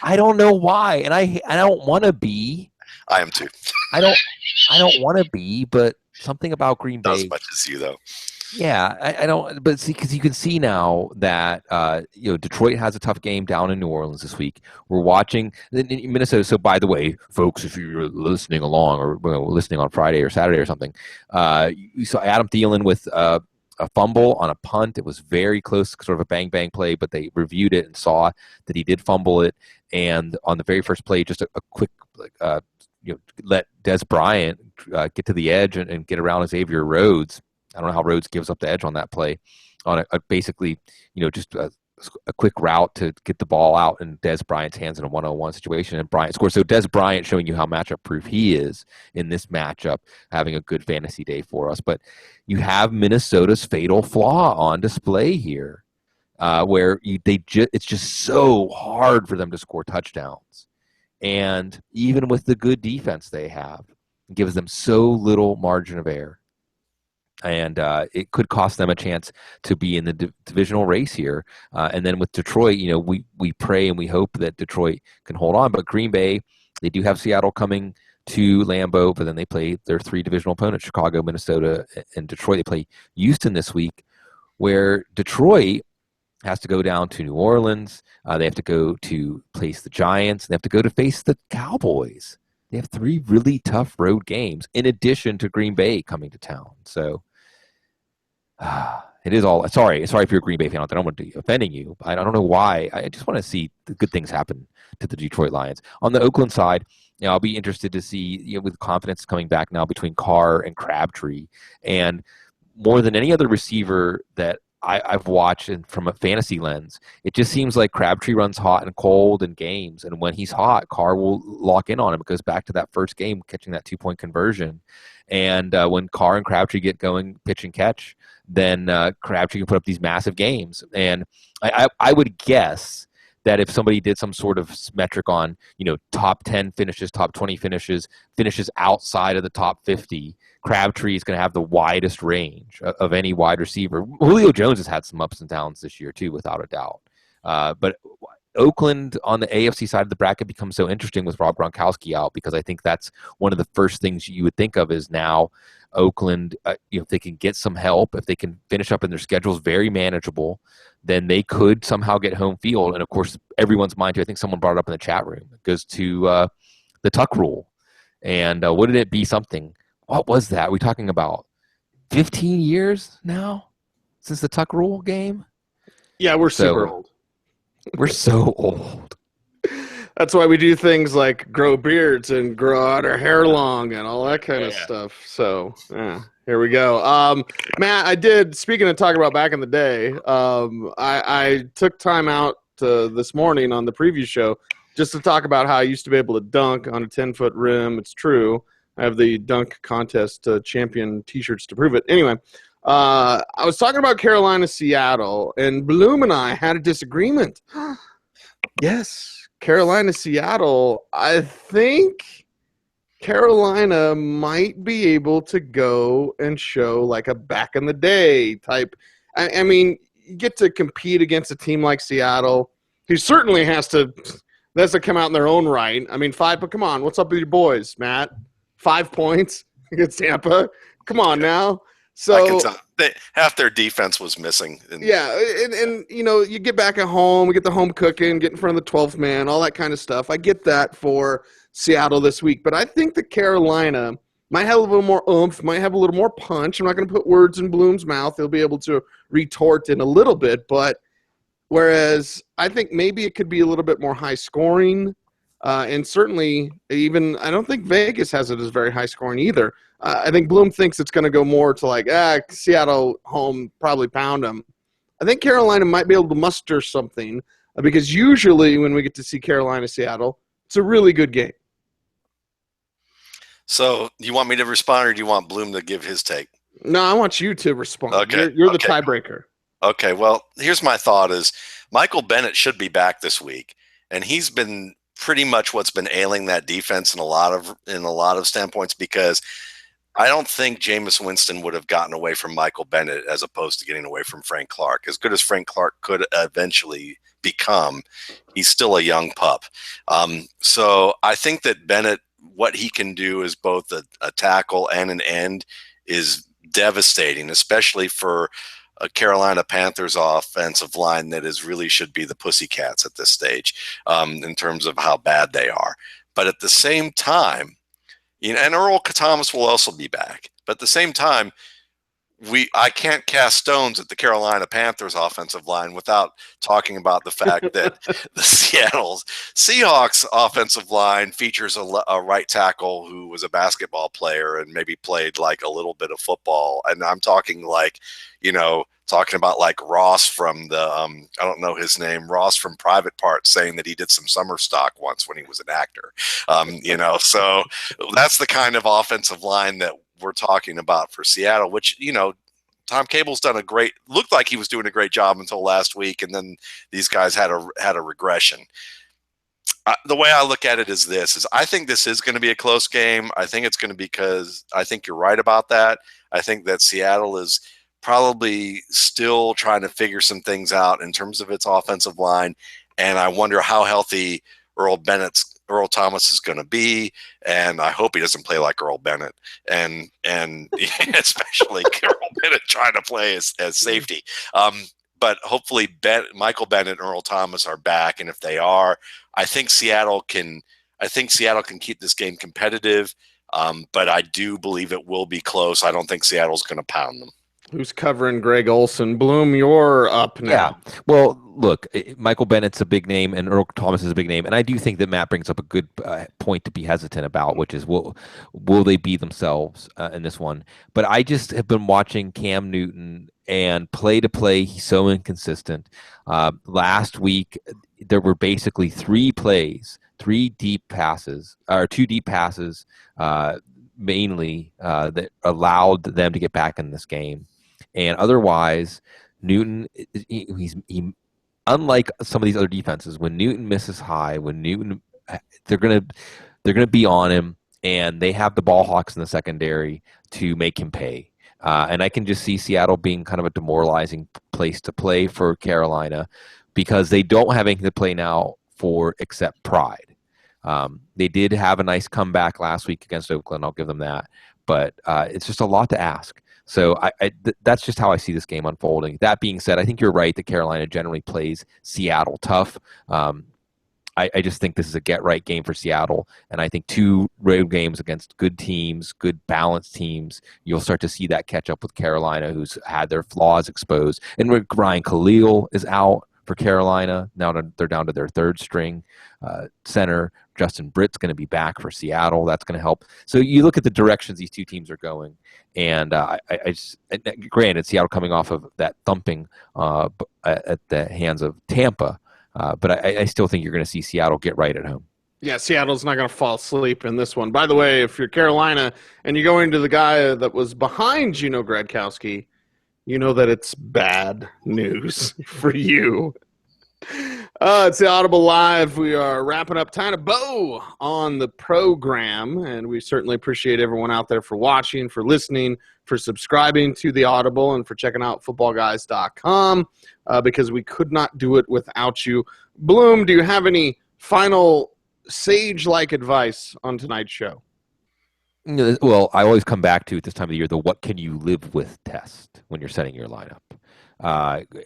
[SPEAKER 2] I don't know why, and I don't want to be.
[SPEAKER 3] I am too.
[SPEAKER 2] I don't want to be, but something about Green Bay.
[SPEAKER 3] Not as much as you, though.
[SPEAKER 2] Yeah, I don't. But see, because you can see now that Detroit has a tough game down in New Orleans this week. We're watching in Minnesota. So, by the way, folks, if you're listening along or listening on Friday or Saturday or something, you saw Adam Thielen with a fumble on a punt. It was very close, sort of a bang play, but they reviewed it and saw that he did fumble it. And on the very first play, just a quick let Des Bryant get to the edge and get around Xavier Rhodes. I don't know how Rhodes gives up the edge on that play, on basically, just a quick route to get the ball out in Des Bryant's hands in a 1-on-1 situation, and Bryant scores. So Des Bryant showing you how matchup proof he is in this matchup, having a good fantasy day for us. But you have Minnesota's fatal flaw on display here, where it's just so hard for them to score touchdowns, and even with the good defense they have, it gives them so little margin of error. And it could cost them a chance to be in the divisional race here. And then with Detroit, we pray and we hope that Detroit can hold on. But Green Bay, they do have Seattle coming to Lambeau, but then they play their 3 divisional opponents, Chicago, Minnesota, and Detroit. They play Houston this week, where Detroit, has to go down to New Orleans. They have to go to face the Giants. They have to go to face the Cowboys. They have 3 really tough road games in addition to Green Bay coming to town. So it is all. Sorry if you're a Green Bay fan. I don't want to be offending you. I don't know why. I just want to see the good things happen to the Detroit Lions. On the Oakland side, I'll be interested to see, with confidence coming back now between Carr and Crabtree, and more than any other receiver that I've watched from a fantasy lens, it just seems like Crabtree runs hot and cold in games, and when he's hot, Carr will lock in on him. It goes back to that first game, catching that 2-point conversion, and when Carr and Crabtree get going, pitch and catch, then Crabtree can put up these massive games. And I would guess that if somebody did some sort of metric on, top 10 finishes, top 20 finishes outside of the top 50, Crabtree is going to have the widest range of any wide receiver. Julio Jones has had some ups and downs this year too, without a doubt. But Oakland on the AFC side of the bracket becomes so interesting with Rob Gronkowski out, because I think that's one of the first things you would think of is now Oakland, if they can get some help, if they can finish up in their schedules very manageable, then they could somehow get home field. And of course, everyone's mind too, I think someone brought it up in the chat room, it goes to the Tuck rule. And wouldn't it be something? What was that? Are we talking about 15 years now since the Tuck rule game?
[SPEAKER 1] Yeah, we're super old.
[SPEAKER 2] We're so old.
[SPEAKER 1] That's why we do things like grow beards and grow out our hair long and all that kind of stuff. So, here we go. Matt, I did, speaking of talking about back in the day, I took time out this morning on the preview show just to talk about how I used to be able to dunk on a 10-foot rim. It's true. I have the dunk contest champion T-shirts to prove it. Anyway, I was talking about Carolina, Seattle, and Bloom and I had a disagreement. Yes, Carolina, Seattle. I think Carolina might be able to go and show like a back in the day type. I mean, you get to compete against a team like Seattle, who certainly has to come out in their own right. I mean, but come on, what's up with your boys, Matt? 5 points against Tampa. Come on now. So
[SPEAKER 3] half their defense was missing.
[SPEAKER 1] And you get back at home, we get the home cooking, get in front of the 12th man, all that kind of stuff. I get that for Seattle this week, but I think that Carolina might have a little more oomph, might have a little more punch. I'm not going to put words in Bloom's mouth. He'll be able to retort in a little bit, but whereas I think maybe it could be a little bit more high scoring. And certainly, even I don't think Vegas has it as very high scoring either. I think Bloom thinks it's going to go more to like Seattle home, probably pound them. I think Carolina might be able to muster something because usually when we get to see Carolina, Seattle, it's a really good game.
[SPEAKER 3] So, do you want me to respond, or do you want Bloom to give his take?
[SPEAKER 1] No, I want you to respond.
[SPEAKER 3] Okay,
[SPEAKER 1] you're the tiebreaker.
[SPEAKER 3] Okay. Well, here's my thought: is Michael Bennett should be back this week, and he's been pretty much what's been ailing that defense in a lot of standpoints, because I don't think Jameis Winston would have gotten away from Michael Bennett as opposed to getting away from Frank Clark. As good as Frank Clark could eventually become, he's still a young pup. So I think that Bennett, what he can do as both a tackle and an end is devastating, especially for a Carolina Panthers offensive line that really should be the Pussycats at this stage in terms of how bad they are. But at the same time, and Earl Thomas will also be back. But at the same time, I can't cast stones at the Carolina Panthers offensive line without talking about the fact that the Seattle Seahawks offensive line features a right tackle who was a basketball player and maybe played like a little bit of football. And I'm talking like, talking about like Ross from the, I don't know his name, Ross from Private Parts, saying that he did some summer stock once when he was an actor. So that's the kind of offensive line that we're talking about for Seattle, which, Tom Cable's looked like he was doing a great job until last week. And then these guys had a regression. The way I look at it is I think this is going to be a close game. I think it's going to be because I think you're right about that. I think that Seattle is probably still trying to figure some things out in terms of its offensive line. And I wonder how healthy Earl Thomas is going to be, and I hope he doesn't play like Earl Bennett, and especially Earl Bennett trying to play as safety. but hopefully Michael Bennett and Earl Thomas are back, and if they are, I think Seattle can keep this game competitive, but I do believe it will be close. I don't think Seattle's going to pound them.
[SPEAKER 1] Who's covering Greg Olson? Bloom, you're up now.
[SPEAKER 2] Yeah. Well, look, Michael Bennett's a big name and Earl Thomas is a big name. And I do think that Matt brings up a good point to be hesitant about, which is will they be themselves in this one? But I just have been watching Cam Newton and play to play. He's so inconsistent. Last week, there were basically two deep passes, mainly that allowed them to get back in this game. And otherwise, Newton, he's unlike some of these other defenses. When Newton misses high, they're gonna be on him, and they have the ball hawks in the secondary to make him pay. And I can just see Seattle being kind of a demoralizing place to play for Carolina because they don't have anything to play now for except pride. They did have a nice comeback last week against Oakland. I'll give them that, but it's just a lot to ask. So that's just how I see this game unfolding. That being said, I think you're right that Carolina generally plays Seattle tough. I just think this is a get-right game for Seattle, and I think 2 road games against good teams, good balanced teams, you'll start to see that catch up with Carolina, who's had their flaws exposed. And Ryan Khalil is out for Carolina. Now they're down to their third string center. Justin Britt's going to be back for Seattle. That's going to help. So you look at the directions these two teams are going, and granted, Seattle coming off of that thumping at the hands of Tampa, but I still think you're going to see Seattle get right at home.
[SPEAKER 1] Yeah, Seattle's not going to fall asleep in this one. By the way, if you're Carolina and you're going to the guy that was behind Gino Gradkowski, you know that it's bad news for you. It's the Audible Live. We are wrapping up, tying a bow on the program, and we certainly appreciate everyone out there for watching, for listening, for subscribing to the Audible, and for checking out footballguys.com because we could not do it without you. Bloom, do you have any final sage-like advice on tonight's show?
[SPEAKER 2] Well, I always come back to at this time of the year the what can you live with test when you're setting your lineup.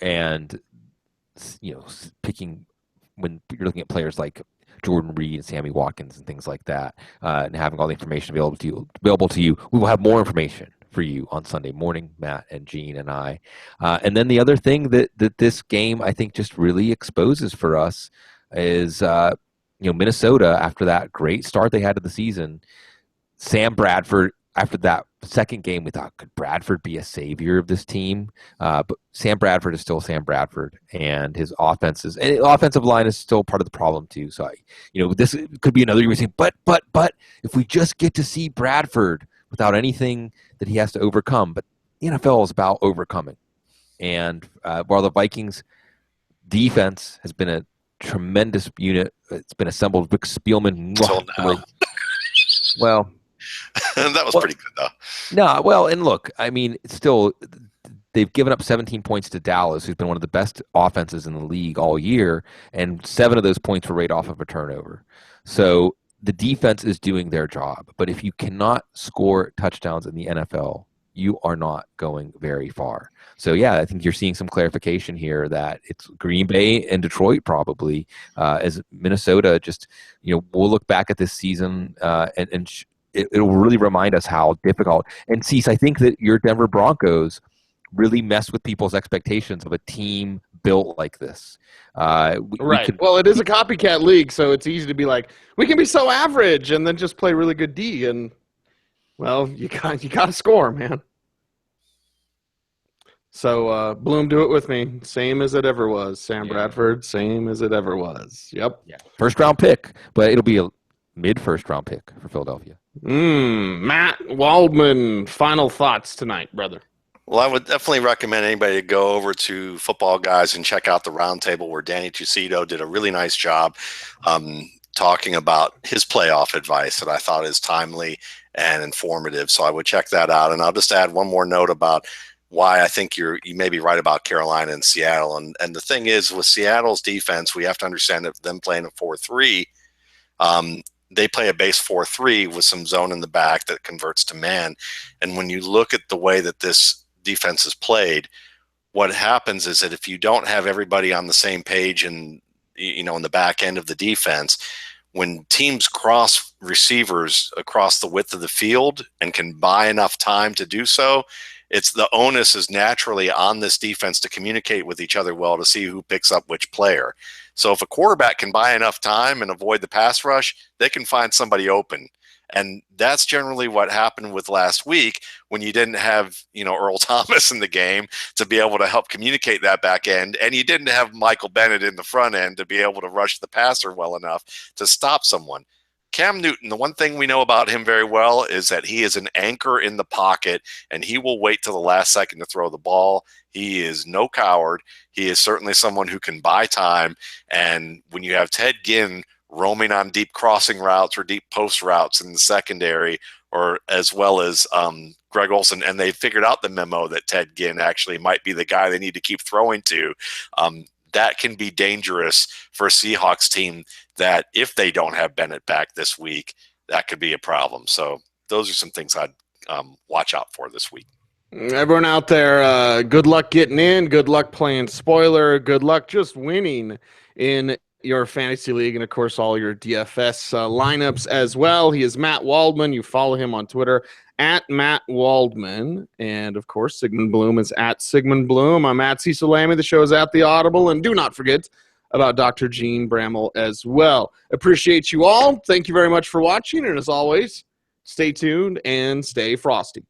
[SPEAKER 2] And picking when you're looking at players like Jordan Reed and Sammy Watkins and things like that, and having all the information available to you. We will have more information for you on Sunday morning, Matt and Gene and I. And then the other thing that this game I think just really exposes for us is Minnesota, after that great start they had to the season, Sam Bradford, after that second game, we thought, could Bradford be a savior of this team? But Sam Bradford is still Sam Bradford, and his offensive line is still part of the problem too. So, this could be another year saying, but if we just get to see Bradford without anything that he has to overcome, but the NFL is about overcoming. And while the Vikings defense has been a tremendous unit, it's been assembled. Rick Spielman. Well.
[SPEAKER 3] That was pretty good, though.
[SPEAKER 2] No, well, and look, I mean, still, they've given up 17 points to Dallas, who's been one of the best offenses in the league all year, and 7 of those points were right off of a turnover. So the defense is doing their job. But if you cannot score touchdowns in the NFL, you are not going very far. So, yeah, I think you're seeing some clarification here that it's Green Bay and Detroit probably, as Minnesota just, we'll look back at this season and it'll really remind us how difficult. And Cease, I think that your Denver Broncos really mess with people's expectations of a team built like this.
[SPEAKER 1] Well, it is a copycat league, so it's easy to be like, we can be so average and then just play really good D. And, well, you got to score, man. So, Bloom, do it with me. Same as it ever was. Sam Bradford, same as it ever was. Yep.
[SPEAKER 2] Yeah. First-round pick, but it'll be a mid-first-round pick for Philadelphia.
[SPEAKER 1] Matt Waldman, final thoughts tonight, brother.
[SPEAKER 3] Well, I would definitely recommend anybody to go over to Football Guys and check out the roundtable where Danny Tucito did a really nice job talking about his playoff advice that I thought is timely and informative. So I would check that out. And I'll just add one more note about why I think you may be right about Carolina and Seattle. And the thing is, with Seattle's defense, we have to understand that them playing a 4-3, they play a base 4-3 with some zone in the back that converts to man. And when you look at the way that this defense is played, what happens is that if you don't have everybody on the same page and, you know, in the back end of the defense, when teams cross receivers across the width of the field and can buy enough time to do so, it's the onus is naturally on this defense to communicate with each other well to see who picks up which player. So if a quarterback can buy enough time and avoid the pass rush, they can find somebody open. And that's generally what happened with last week when you didn't have, you know, Earl Thomas in the game to be able to help communicate that back end. And you didn't have Michael Bennett in the front end to be able to rush the passer well enough to stop someone. Cam Newton, the one thing we know about him very well is that he is an anchor in the pocket, and he will wait till the last second to throw the ball. He is no coward. He is certainly someone who can buy time. And when you have Ted Ginn roaming on deep crossing routes or deep post routes in the secondary, or as well as Greg Olsen, and they figured out the memo that Ted Ginn actually might be the guy they need to keep throwing to, that can be dangerous for a Seahawks team that if they don't have Bennett back this week, that could be a problem. So those are some things I'd watch out for this week.
[SPEAKER 1] Everyone out there, good luck getting in. Good luck playing spoiler. Good luck just winning in your fantasy league, and of course all your DFS lineups as well. He is Matt Waldman. You follow him on Twitter at Matt Waldman, and of course Sigmund Bloom is at Sigmund Bloom. I'm at Cecil Lammy. The show is at the Audible, and do not forget about Dr. Gene Bramall as well. Appreciate you all. Thank you very much for watching, and as always, stay tuned and stay frosty.